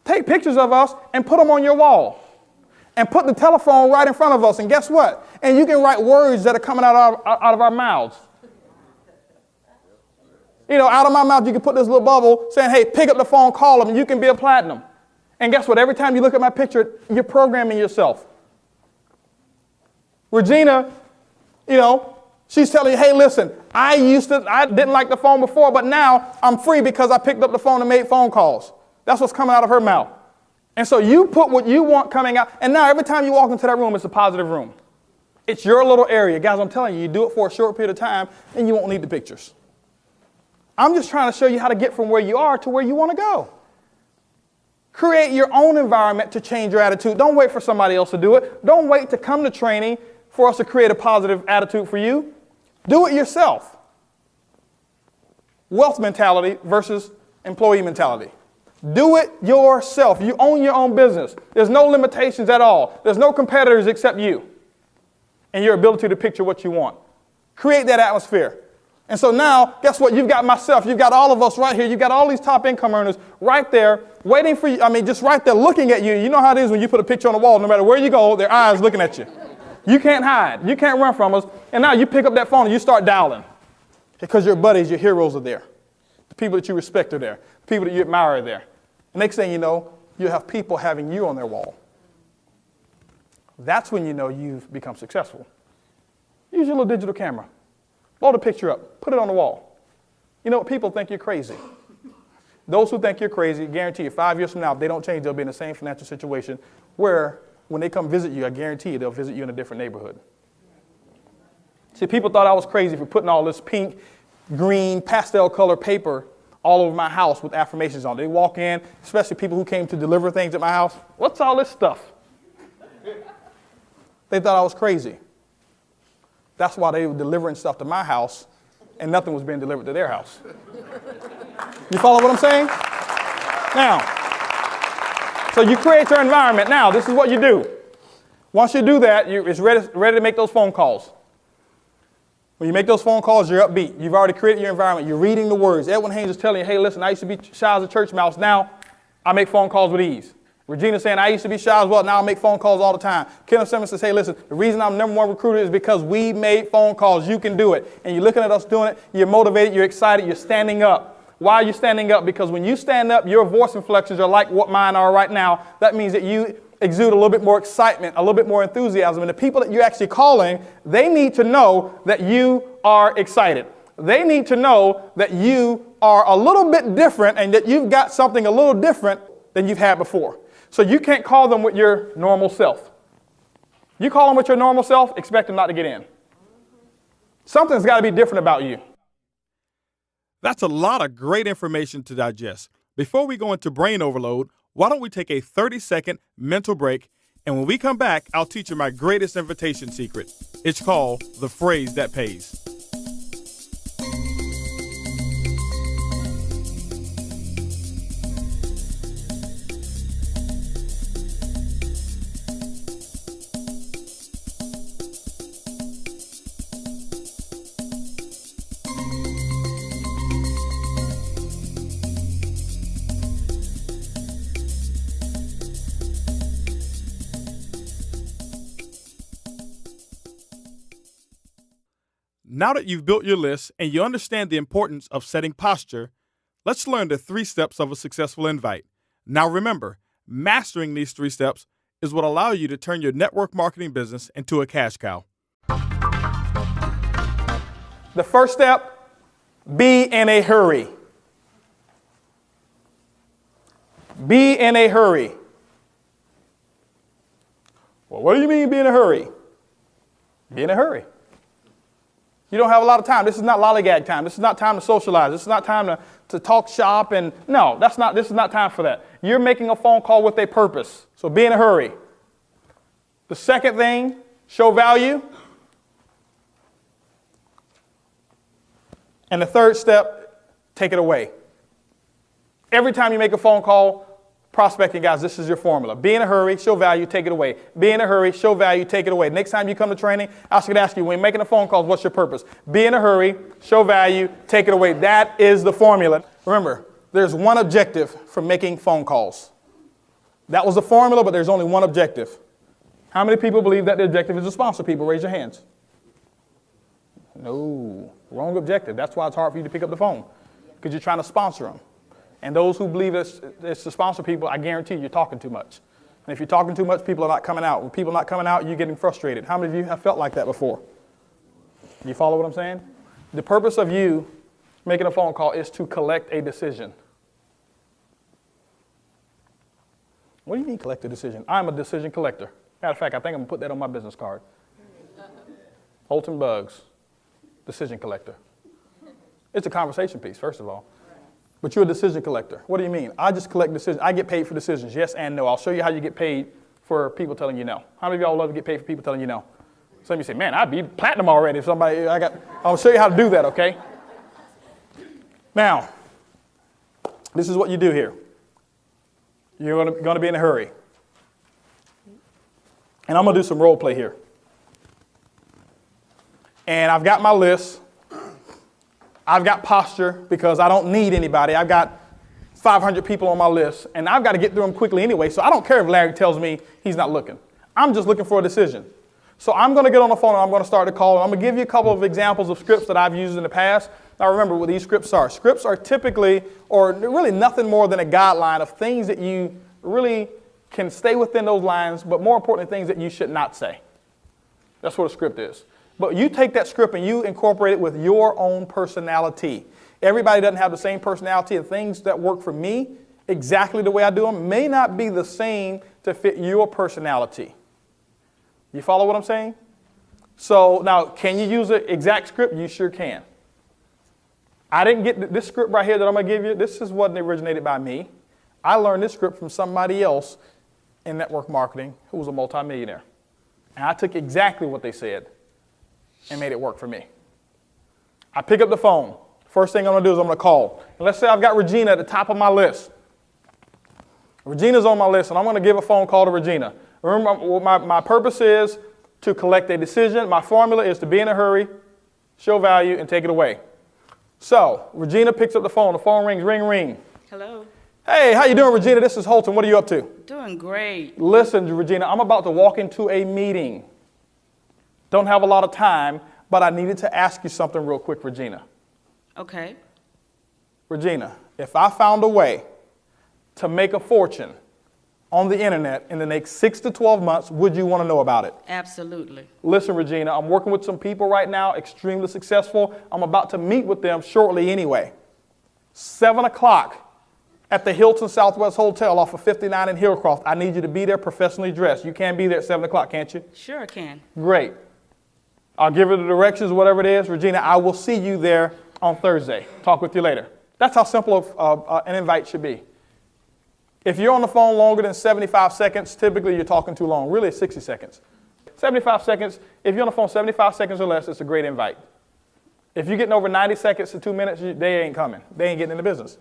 Take pictures of us and put them on your wall. And put the telephone right in front of us. And guess what? And you can write words that are coming out of our mouths. Out of my mouth, you can put this little bubble saying, hey, pick up the phone, call them, and you can be a platinum. And guess what? Every time you look at my picture, you're programming yourself. Regina, she's telling you, hey, listen, I didn't like the phone before, but now I'm free because I picked up the phone and made phone calls. That's what's coming out of her mouth. And so you put what you want coming out, and now every time you walk into that room, it's a positive room. It's your little area. Guys, I'm telling you, you do it for a short period of time, and you won't need the pictures. I'm just trying to show you how to get from where you are to where you want to go. Create your own environment to change your attitude. Don't wait for somebody else to do it. Don't wait to come to training for us to create a positive attitude for you. Do it yourself. Wealth mentality versus employee mentality. Do it yourself. You own your own business. There's no limitations at all. There's no competitors except you and your ability to picture what you want. Create that atmosphere. And so now, guess what? You've got myself. You've got all of us right here. You've got all these top income earners right there waiting for you. Just right there looking at you. You know how it is when you put a picture on the wall. No matter where you go, their eyes looking at you. You can't hide. You can't run from us. And now you pick up that phone and you start dialing because your buddies, your heroes are there. The people that you respect are there. The people that you admire are there. The next thing you know, you have people having you on their wall. That's when you know you've become successful. Use your little digital camera. Blow the picture up. Put it on the wall. You know what? People think you're crazy. Those who think you're crazy, guarantee you 5 years from now, if they don't change, they'll be in the same financial situation where when they come visit you, I guarantee you they'll visit you in a different neighborhood. See, people thought I was crazy for putting all this pink, green, pastel color paper all over my house with affirmations on it. They walk in, especially people who came to deliver things at my house. What's all this stuff? They thought I was crazy. That's why they were delivering stuff to my house and nothing was being delivered to their house. You follow what I'm saying? Now, so you create your environment. Now, this is what you do. Once you do that, it's ready to make those phone calls. When you make those phone calls, you're upbeat. You've already created your environment. You're reading the words. Edwin Haynes is telling you, hey, listen, I used to be shy as a church mouse. Now I make phone calls with ease. Regina's saying, I used to be shy as well. Now I make phone calls all the time. Kenneth Simmons says, hey, listen, the reason I'm #1 recruiter is because we made phone calls. You can do it. And you're looking at us doing it. You're motivated. You're excited. You're standing up. Why are you standing up? Because when you stand up, your voice inflections are like what mine are right now. That means that you exude a little bit more excitement, a little bit more enthusiasm. And the people that you're actually calling, they need to know that you are excited. They need to know that you are a little bit different and that you've got something a little different than you've had before. So you can't call them with your normal self. You call them with your normal self, expect them not to get in. Something's got to be different about you. That's a lot of great information to digest. Before we go into brain overload, why don't we take a 30-second mental break, and when we come back, I'll teach you my greatest invitation secret. It's called the phrase that pays. Now that you've built your list and you understand the importance of setting posture, let's learn the 3 steps of a successful invite. Now remember, mastering these 3 steps is what allows you to turn your network marketing business into a cash cow. The first step, be in a hurry. Be in a hurry. Well, what do you mean be in a hurry? Be in a hurry. You don't have a lot of time. This is not lollygag time. This is not time to socialize. This is not time to talk shop. And no, this is not time for that. You're making a phone call with a purpose. So be in a hurry. The second thing, show value. And the third step, take it away. Every time you make a phone call, prospecting guys, this is your formula. Be in a hurry, show value, take it away. Be in a hurry, show value, take it away. Next time you come to training, I should ask you, when you're making a phone call, what's your purpose? Be in a hurry, show value, take it away. That is the formula. Remember, there's one objective for making phone calls. That was the formula, but there's only one objective. How many people believe that the objective is to sponsor people? Raise your hands. No, wrong objective. That's why it's hard for you to pick up the phone, because you're trying to sponsor them. And those who believe it's to sponsor people, I guarantee you're talking too much. And if you're talking too much, people are not coming out. When people are not coming out, you're getting frustrated. How many of you have felt like that before? You follow what I'm saying? The purpose of you making a phone call is to collect a decision. What do you mean collect a decision? I'm a decision collector. Matter of fact, I think I'm going to put that on my business card. Holton Bugs, decision collector. It's a conversation piece, first of all. But you're a decision collector. What do you mean? I just collect decisions. I get paid for decisions, yes and no. I'll show you how you get paid for people telling you no. How many of y'all love to get paid for people telling you no? Some of you say, man, I'd be platinum already if somebody, I'll show you how to do that, okay? Now, this is what you do here. You're going to be in a hurry. And I'm going to do some role play here. And I've got my list. I've got posture because I don't need anybody. I've got 500 people on my list, and I've got to get through them quickly anyway, so I don't care if Larry tells me he's not looking. I'm just looking for a decision. So I'm going to get on the phone, and I'm going to start the call, and I'm going to give you a couple of examples of scripts that I've used in the past. Now remember what these scripts are. Scripts are typically, or really nothing more than a guideline of things that you really can stay within those lines, but more importantly, things that you should not say. That's what a script is. But you take that script and you incorporate it with your own personality. Everybody doesn't have the same personality, and things that work for me exactly the way I do them may not be the same to fit your personality. You follow what I'm saying? So now, can you use an exact script? You sure can. I didn't get this script right here that I'm going to give you. This wasn't originated by me. I learned this script from somebody else in network marketing who was a multimillionaire. And I took exactly what they said and made it work for me. I pick up the phone. First thing I'm going to do is I'm going to call. And let's say I've got Regina at the top of my list. Regina's on my list, and I'm going to give a phone call to Regina. Remember, what my purpose is to collect a decision. My formula is to be in a hurry, show value, and take it away. So Regina picks up the phone. The phone rings, ring, ring. Hello. Hey, how you doing, Regina? This is Holton. What are you up to? Doing great. Listen, Regina, I'm about to walk into a meeting. Don't have a lot of time, but I needed to ask you something real quick, Regina. Okay. Regina, if I found a way to make a fortune on the internet in the next 6 to 12 months, would you want to know about it? Absolutely. Listen, Regina, I'm working with some people right now, extremely successful. I'm about to meet with them shortly anyway. 7 o'clock at the Hilton Southwest Hotel off of 59 in Hillcroft. I need you to be there professionally dressed. You can be there at 7 o'clock, can't you? Sure can. Great. I'll give her the directions, whatever it is. Regina, I will see you there on Thursday. Talk with you later. That's how simple an invite should be. If you're on the phone longer than 75 seconds, typically you're talking too long. Really, it's 60 seconds. 75 seconds, if you're on the phone 75 seconds or less, it's a great invite. If you're getting over 90 seconds to 2 minutes, they ain't coming. They ain't getting in the business.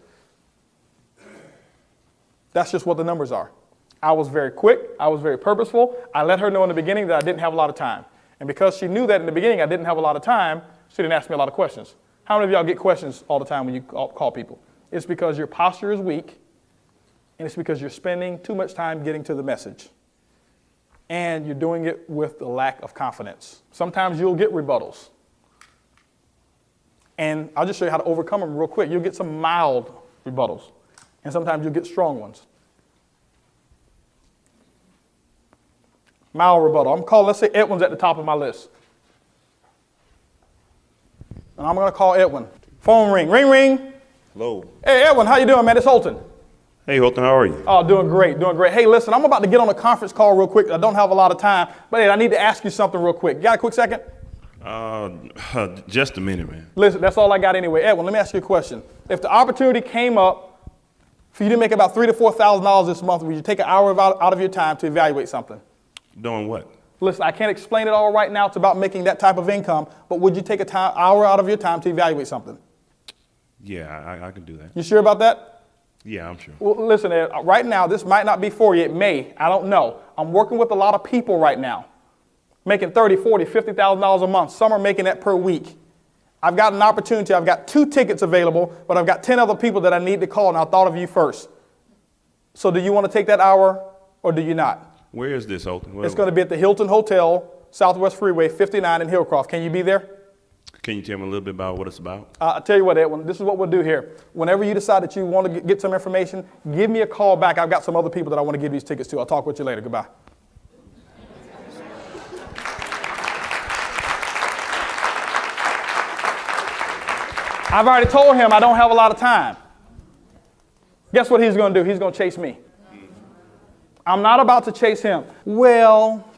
That's just what the numbers are. I was very quick. I was very purposeful. I let her know in the beginning that I didn't have a lot of time. And because she knew that in the beginning I didn't have a lot of time, she didn't ask me a lot of questions. How many of y'all get questions all the time when you call people? It's because your posture is weak, and it's because you're spending too much time getting to the message. And you're doing it with the lack of confidence. Sometimes you'll get rebuttals. And I'll just show you how to overcome them real quick. You'll get some mild rebuttals, and sometimes you'll get strong ones. Mild rebuttal. I'm calling, let's say Edwin's at the top of my list. And I'm going to call Edwin. Phone ring. Ring, ring. Hello. Hey, Edwin, how you doing, man? It's Holton. Hey, Holton, how are you? Oh, doing great, doing great. Hey, listen, I'm about to get on a conference call real quick. I don't have a lot of time, but hey, I need to ask you something real quick. You got a quick second? Just a minute, man. Listen, that's all I got anyway. Edwin, let me ask you a question. If the opportunity came up for you to make about $3,000 to $4,000 this month, would you take an hour out of your time to evaluate something? Doing what? Listen, I can't explain it all right now. It's about making that type of income, but would you take an hour out of your time to evaluate something? Yeah, I can do that. You sure about that? Yeah, I'm sure. Well, listen, Ed, right now, this might not be for you. It may. I don't know. I'm working with a lot of people right now, making $30,000, $40,000, $50,000 a month. Some are making that per week. I've got an opportunity. I've got 2 tickets available, but I've got 10 other people that I need to call, and I thought of you first. So do you want to take that hour, or do you not? Where is this, Holton? It's going to be at the Hilton Hotel, Southwest Freeway, 59 in Hillcroft. Can you be there? Can you tell me a little bit about what it's about? I'll tell you what, Edwin, this is what we'll do here. Whenever you decide that you want to get some information, give me a call back. I've got some other people that I want to give these tickets to. I'll talk with you later. Goodbye. I've already told him I don't have a lot of time. Guess what he's going to do? He's going to chase me. I'm not about to chase him. Well,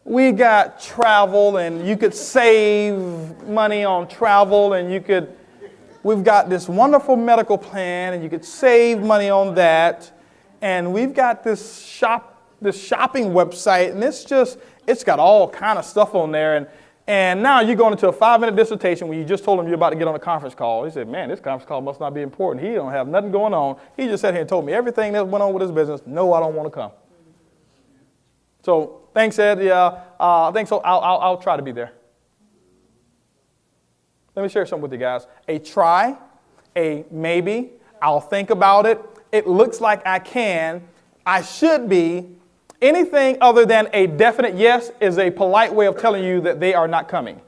we got travel, and you could save money on travel, and we've got this wonderful medical plan, and you could save money on that. And we've got this shopping website, and it's got all kind of stuff on there. And now you're going into a 5-minute dissertation when you just told him you're about to get on a conference call. He said, man, this conference call must not be important. He don't have nothing going on. He just sat here and told me everything that went on with his business. No, I don't want to come. So thanks, Ed. Yeah, thanks. So I'll try to be there. Let me share something with you guys. A try, a maybe, I'll think about it. It looks like I can. I should be. Anything other than a definite yes is a polite way of telling you that they are not coming.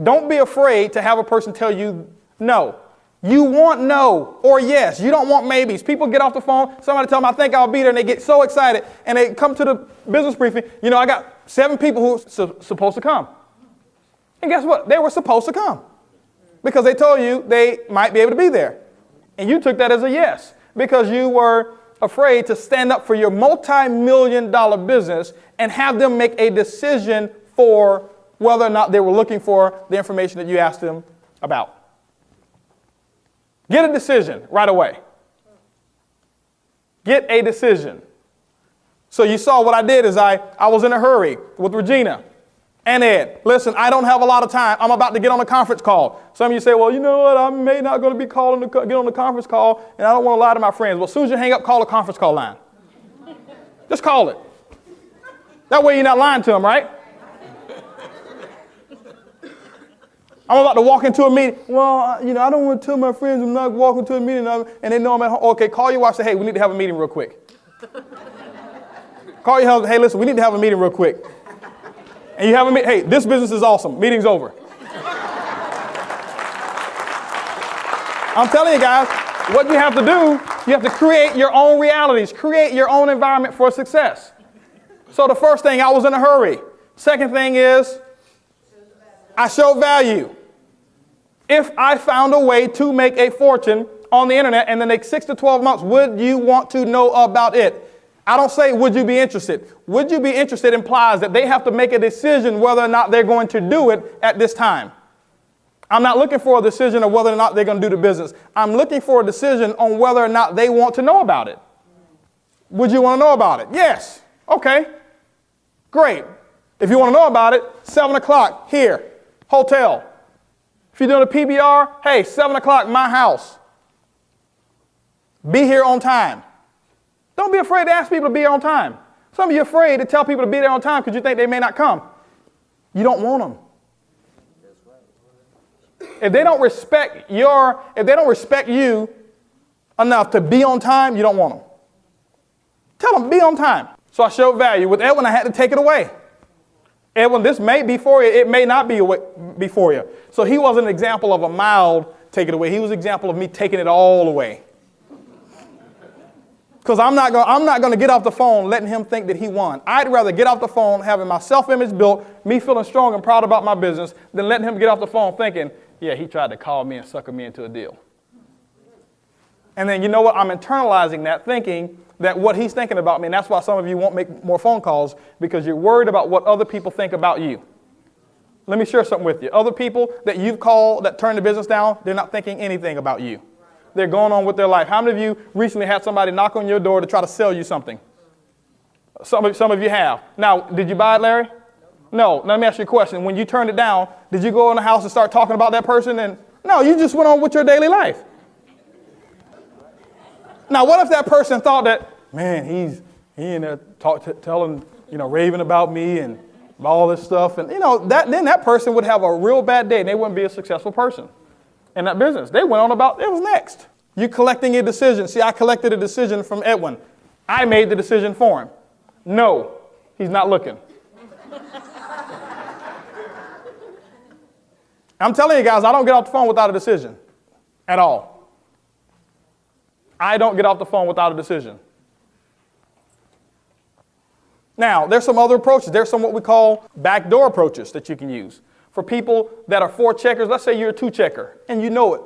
Don't be afraid to have a person tell you no. You want no or yes. You don't want maybes. People get off the phone. Somebody tell them, I think I'll be there, and they get so excited. And they come to the business briefing. You know, I got 7 people who are supposed to come. And guess what? They were supposed to come because they told you they might be able to be there. And you took that as a yes because you were afraid to stand up for your multi-million-dollar business and have them make a decision for whether or not they were looking for the information that you asked them about. Get a decision right away. Get a decision. So you saw what I did is I was in a hurry with Regina and Ed. Listen, I don't have a lot of time. I'm about to get on a conference call. Some of you say, well, you know what? I may not going to be calling to get on the conference call, and I don't want to lie to my friends. Well, as soon as you hang up, call a conference call line. Just call it. That way you're not lying to them, right? I'm about to walk into a meeting. Well, you know, I don't want to tell my friends I'm not walking to a meeting, and they know I'm at home. Okay, call your wife and say, hey, we need to have a meeting real quick. Call your husband, hey, listen, we need to have a meeting real quick. And you have a meeting, hey, this business is awesome. Meeting's over. I'm telling you guys, What you have to do, you have to create your own realities, create your own environment for success. So the first thing, I was in a hurry. Second thing is, I showed value. If I found a way to make a fortune on the internet in the next 6 to 12 months, would you want to know about it? I don't say, would you be interested? Would you be interested implies that they have to make a decision whether or not they're going to do it at this time. I'm not looking for a decision of whether or not they're going to do the business. I'm looking for a decision on whether or not they want to know about it. Would you want to know about it? Yes. Okay. Great. If you want to know about it, 7 o'clock here, hotel. If you're doing a PBR, hey, 7 o'clock, my house. Be here on time. Don't be afraid to ask people to be here on time. Some of you are afraid to tell people to be there on time because you think they may not come. You don't want them. If they don't respect you enough to be on time, you don't want them. Tell them, be on time. So I showed value. With Edwin, I had to take it away. Edwin, this may be for you. It may not be for you. So he was an example of a mild take it away. He was an example of me taking it all away. Because I'm not going to get off the phone letting him think that he won. I'd rather get off the phone having my self-image built, me feeling strong and proud about my business, than letting him get off the phone thinking, yeah, he tried to call me and sucker me into a deal. And then you know what? I'm internalizing that, thinking that what he's thinking about me, and that's why some of you won't make more phone calls, because you're worried about what other people think about you. Let me share something with you. Other people that you've called that turned the business down, they're not thinking anything about you. They're going on with their life. How many of you recently had somebody knock on your door to try to sell you something? Some of you have. Now, did you buy it, Larry? No. Let me ask you a question. When you turned it down, did you go in the house and start talking about that person? No, you just went on with your daily life. Now, what if that person thought that, man, he in there telling, raving about me and all this stuff, and then that person would have a real bad day and they wouldn't be a successful person in that business. They went on about it was next. You're collecting a decision. See, I collected a decision from Edwin. I made the decision for him. No, he's not looking. I'm telling you guys, I don't get off the phone without a decision at all. I don't get off the phone without a decision. Now, there's some other approaches. There's some what we call backdoor approaches that you can use. For people that are 4 checkers, let's say you're a 2 checker and you know it.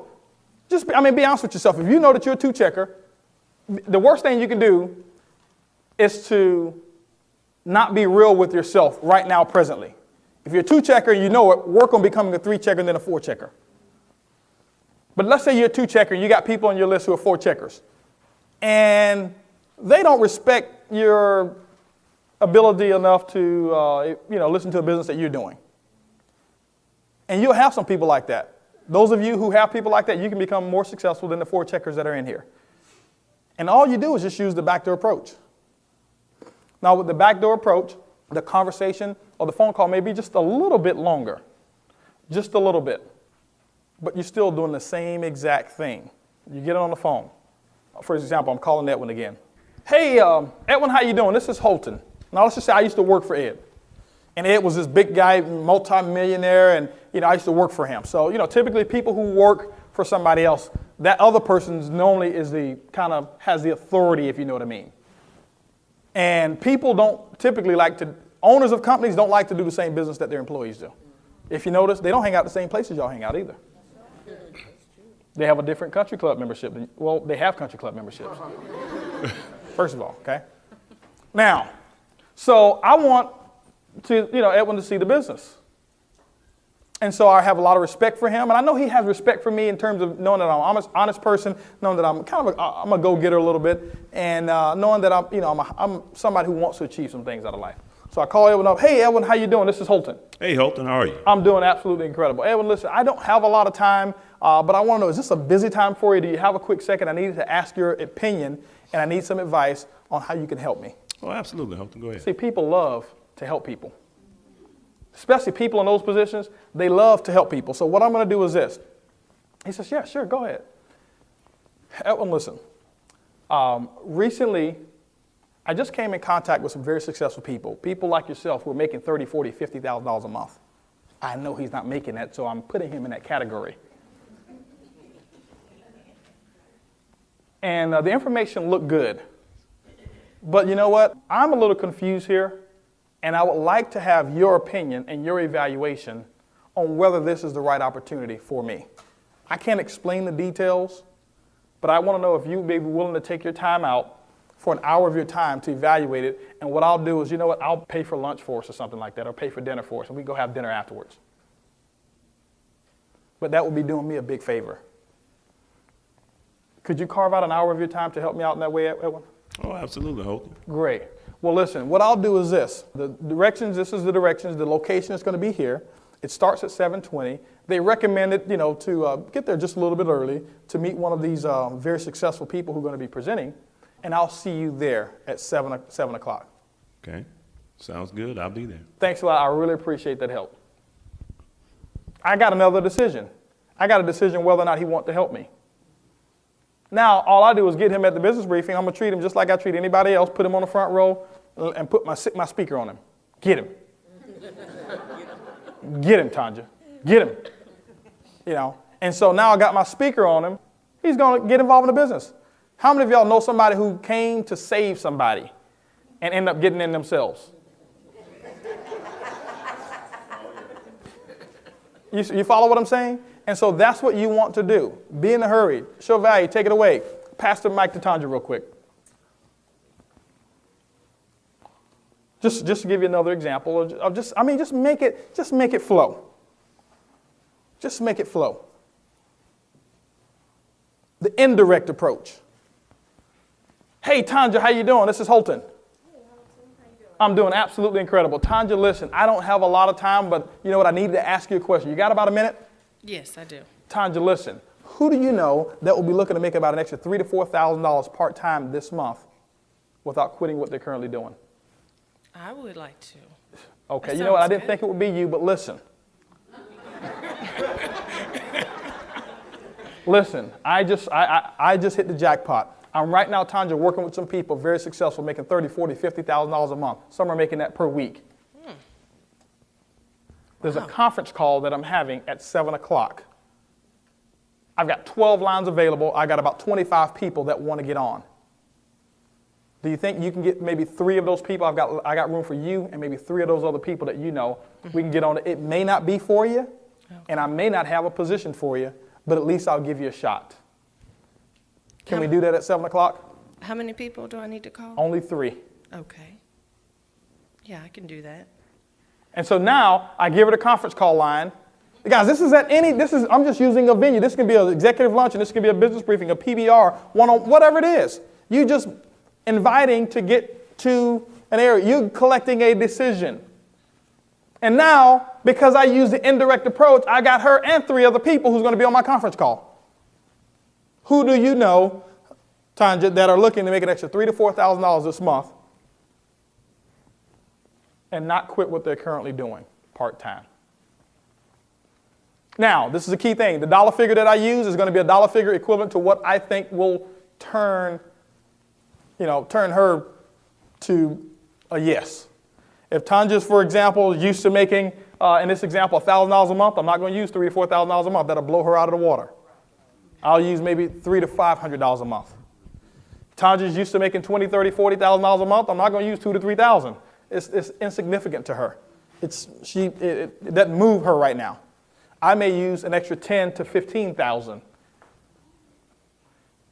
Be honest with yourself. If you know that you're a 2 checker, the worst thing you can do is to not be real with yourself right now, presently. If you're a 2 checker and you know it, work on becoming a 3 checker and then a 4 checker. But let's say you're a 2 checker and you got people on your list who are 4 checkers. And they don't respect your ability enough to listen to a business that you're doing. And you'll have some people like that. Those of you who have people like that, you can become more successful than the 4 checkers that are in here. And all you do is just use the backdoor approach. Now, with the backdoor approach, the conversation or the phone call may be just a little bit longer. Just a little bit. But you're still doing the same exact thing. You get on the phone. For example, I'm calling Edwin again. Hey, Edwin, how you doing? This is Holton. Now, let's just say I used to work for Ed. And Ed was this big guy, multi-millionaire, and I used to work for him. So, typically people who work for somebody else, that other person normally is has the authority, if you know what I mean. And people don't typically owners of companies don't like to do the same business that their employees do. If you notice, they don't hang out the same places y'all hang out either. They have a different country club membership. They have country club memberships. First of all, okay? Now, so I want Edwin to see the business. And so I have a lot of respect for him. And I know he has respect for me in terms of knowing that I'm an honest person, knowing that I'm I'm a go-getter a little bit, and knowing that I'm somebody who wants to achieve some things out of life. So I call Edwin up. Hey, Edwin, how you doing? This is Holton. Hey, Holton, how are you? I'm doing absolutely incredible. Edwin, listen, I don't have a lot of time, but I want to know, is this a busy time for you? Do you have a quick second? I need to ask your opinion, and I need some advice on how you can help me. Oh, absolutely, Holton. Go ahead. See, people love to help people. Especially people in those positions, they love to help people. So what I'm going to do is this. He says, yeah, sure, go ahead. Edwin, listen. Recently, I just came in contact with some very successful people like yourself who are making $30,000, $40,000, $50,000 a month. I know he's not making that, so I'm putting him in that category. And the information looked good. But you know what? I'm a little confused here, and I would like to have your opinion and your evaluation on whether this is the right opportunity for me. I can't explain the details, but I want to know if you may be willing to take your time out for an hour of your time to evaluate it. And what I'll do is, you know what, I'll pay for lunch for us or something like that, or pay for dinner for us, and we go have dinner afterwards. But that would be doing me a big favor. Could you carve out an hour of your time to help me out in that way, Edwin? Oh, absolutely, Holton. Great. Well, listen, what I'll do is this. The directions, this is the directions. The location is going to be here. It starts at 7:20. They recommended, to get there just a little bit early to meet one of these very successful people who are going to be presenting. And I'll see you there at 7 o'clock. Okay. Sounds good. I'll be there. Thanks a lot. I really appreciate that help. I got another decision. I got a decision whether or not he wants to help me. Now, all I do is get him at the business briefing. I'm going to treat him just like I treat anybody else, put him on the front row, and put my speaker on him. Get him. Get him, Tanja. Get him. And so now I got my speaker on him. He's going to get involved in the business. How many of y'all know somebody who came to save somebody and end up getting in themselves? You follow what I'm saying? And so that's what you want to do. Be in a hurry. Show value. Take it away. Pass the mic to Tanja real quick. Just to give you another example of just make it flow. Just make it flow. The indirect approach. Hey, Tanja, how you doing? This is Holton. I'm doing absolutely incredible. Tanja, listen, I don't have a lot of time, but you know what? I needed to ask you a question. You got about a minute? Yes, I do. Tanja, listen, who do you know that will be looking to make about an extra $3,000 to $4,000 part-time this month without quitting what they're currently doing? I would like to. Okay, That you know what? I sounds didn't good. think it would be you, but listen. Listen, I just hit the jackpot. I'm right now, Tanja, working with some people, very successful, making $30,000, $40,000, $50,000 a month. Some are making that per week. There's a conference call that I'm having at 7 o'clock. I've got 12 lines available. I got about 25 people that want to get on. Do you think you can get maybe 3 of those people? I got room for you and maybe 3 of those other people that you know. We can get on it. It may not be for you, and I may not have a position for you, but at least I'll give you a shot. Can we do that at 7 o'clock? How many people do I need to call? Only 3. Okay. Yeah, I can do that. And so now I give her the conference call line. Guys, I'm just using a venue. This can be an executive luncheon. This can be a business briefing, a PBR, whatever it is. You just inviting to get to an area. You're collecting a decision. And now, because I use the indirect approach, I got her and 3 other people who's going to be on my conference call. Who do you know, Tanja, that are looking to make an extra $3,000 to $4,000 this month and not quit what they're currently doing part-time? Now, this is a key thing. The dollar figure that I use is going to be a dollar figure equivalent to what I think will turn her to a yes. If Tanja's, for example, used to making, in this example, $1,000 a month, I'm not going to use $3,000 to $4,000 a month. That'll blow her out of the water. I'll use maybe $300 to $500 a month. Tanja's used to making $20,000, $30,000, $40,000 a month. I'm not going to use $2,000 to $3,000. It's insignificant to her. It doesn't move her right now. I may use an extra $10,000 to $15,000.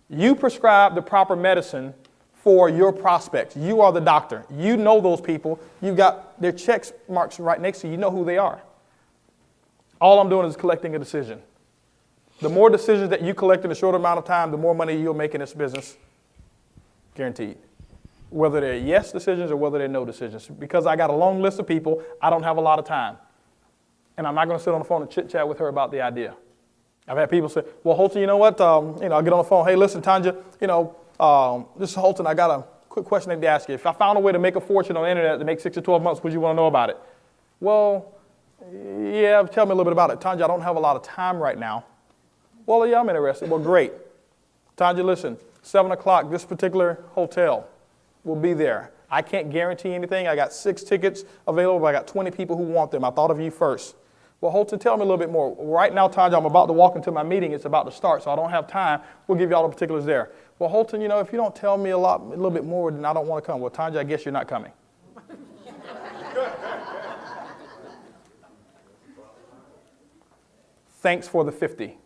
You prescribe the proper medicine for your prospects. You are the doctor. You know those people. You've got their check marks right next to you. You know who they are. All I'm doing is collecting a decision. The more decisions that you collect in a short amount of time, the more money you'll make in this business. Guaranteed. Whether they're yes decisions or whether they're no decisions. Because I got a long list of people, I don't have a lot of time. And I'm not going to sit on the phone and chit-chat with her about the idea. I've had people say, well, Holton, you know what? I'll get on the phone. Hey, listen, Tanja, this is Holton. I got a quick question I need to ask you. If I found a way to make a fortune on the internet to make 6 to 12 months, would you want to know about it? Well, yeah, tell me a little bit about it. Tanja, I don't have a lot of time right now. Well, yeah, I'm interested. Well, great. Tanja, listen, 7 o'clock, this particular hotel will be there. I can't guarantee anything. I got 6 tickets available, but I got 20 people who want them. I thought of you first. Well, Holton, tell me a little bit more. Right now, Tanja, I'm about to walk into my meeting. It's about to start, so I don't have time. We'll give you all the particulars there. Well, Holton, you know, if you don't tell me a little bit more, then I don't want to come. Well, Tanja, I guess you're not coming. Thanks for the 50.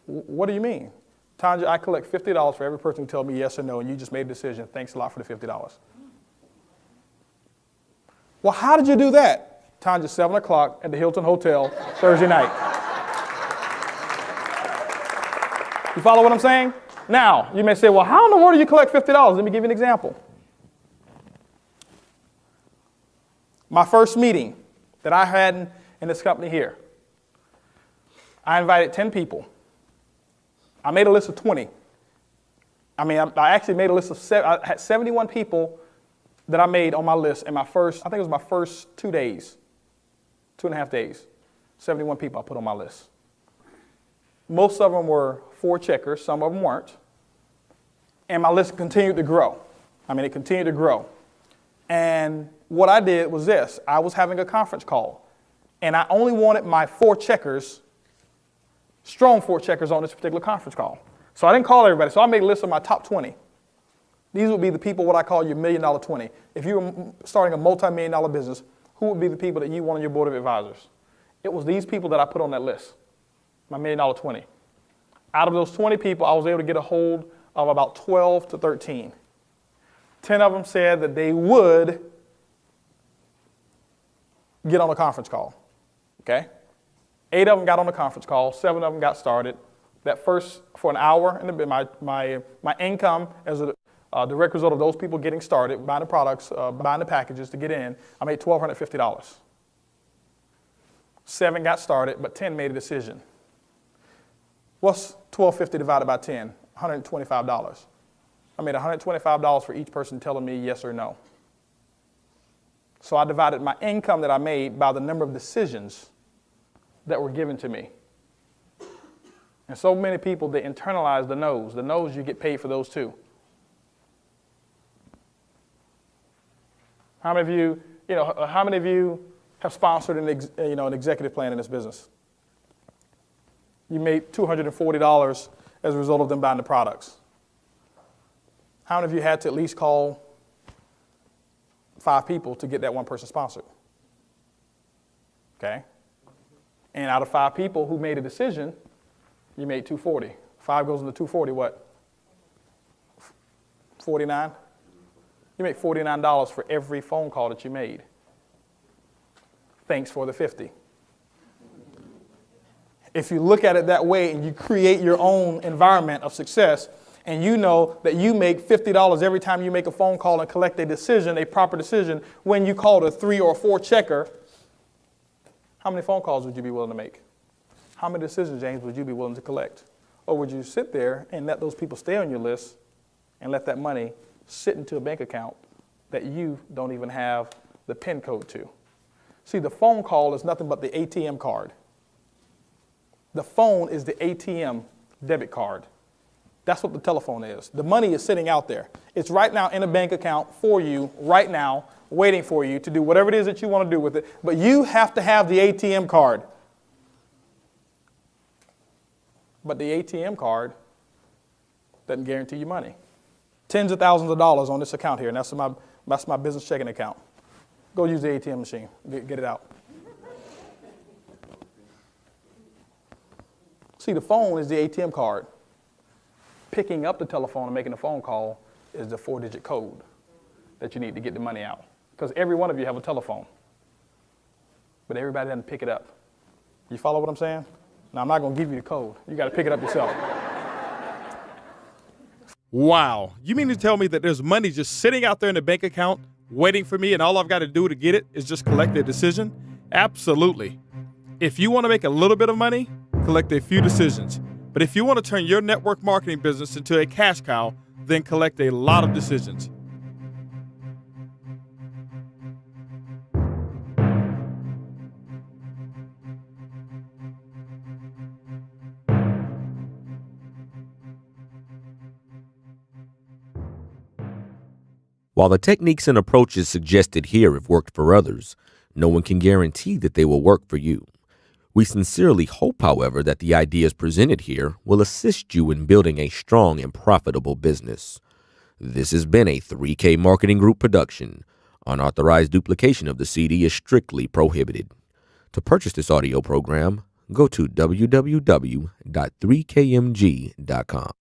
What do you mean? Tanja, I collect $50 for every person who tells me yes or no, and you just made a decision. Thanks a lot for the $50. Well, how did you do that? Tanja, 7 o'clock at the Hilton Hotel Thursday night. You follow what I'm saying? Now, you may say, well, how in the world do you collect $50? Let me give you an example. My first meeting that I had in this company here, I invited 10 people. I made a list of 20. I actually made a list of I had 71 people that I made on my list in my first, I think it was my first 2 days, 2.5 days. 71 people I put on my list. Most of them were 4 checkers, some of them weren't. And my list continued to grow. It continued to grow. And what I did was this. I was having a conference call, and I only wanted my 4 checkers, strong 4 checkers on this particular conference call. So I didn't call everybody. So I made a list of my top 20. These would be the people, what I call your $1 million 20. If you were starting a multi-million-dollar business, who would be the people that you want on your board of advisors? It was these people that I put on that list, my $1 million 20. Out of those 20 people, I was able to get a hold of about 12 to 13. 10 of them said that they would get on a conference call, okay? 8 of them got on the conference call. 7 of them got started. That first, for an hour, and my income as a direct result of those people getting started, buying the products, buying the packages to get in, I made $1,250. 7 got started, but 10 made a decision. What's $1,250 divided by 10? $125. I made $125 for each person telling me yes or no. So I divided my income that I made by the number of decisions that were given to me. And so many people, they internalize the no's. The no's, you get paid for those too. How many of you have sponsored an executive plan in this business? You made $240 as a result of them buying the products. How many of you had to at least call 5 people to get that one person sponsored? Okay. And out of 5 people who made a decision, you made $240. 5 goes into 240, what? 49? You make $49 for every phone call that you made. Thanks for the 50. If you look at it that way and you create your own environment of success, and you know that you make $50 every time you make a phone call and collect a decision, a proper decision, when you called a 3 or 4 checker, how many phone calls would you be willing to make? How many decisions, James, would you be willing to collect? Or would you sit there and let those people stay on your list and let that money sit into a bank account that you don't even have the PIN code to? See, the phone call is nothing but the ATM card. The phone is the ATM debit card. That's what the telephone is. The money is sitting out there. It's right now in a bank account for you, right now, waiting for you to do whatever it is that you want to do with it. But you have to have the ATM card. But the ATM card doesn't guarantee you money. Tens of thousands of dollars on this account here, and that's my business checking account. Go use the ATM machine. Get it out. See, the phone is the ATM card. Picking up the telephone and making a phone call is the 4-digit code that you need to get the money out. Because every one of you have a telephone, but everybody doesn't pick it up. You follow what I'm saying? Now, I'm not going to give you the code. You got to pick it up yourself. Wow. You mean to tell me that there's money just sitting out there in the bank account waiting for me, and all I've got to do to get it is just collect a decision? Absolutely. If you want to make a little bit of money, collect a few decisions. But if you want to turn your network marketing business into a cash cow, then collect a lot of decisions. While the techniques and approaches suggested here have worked for others, No one can guarantee that they will work for you. We sincerely hope, however, that the ideas presented here will assist you in building a strong and profitable business. This has been a 3K Marketing Group production. Unauthorized duplication of the CD is strictly prohibited. To purchase this audio program, go to www.3kmg.com.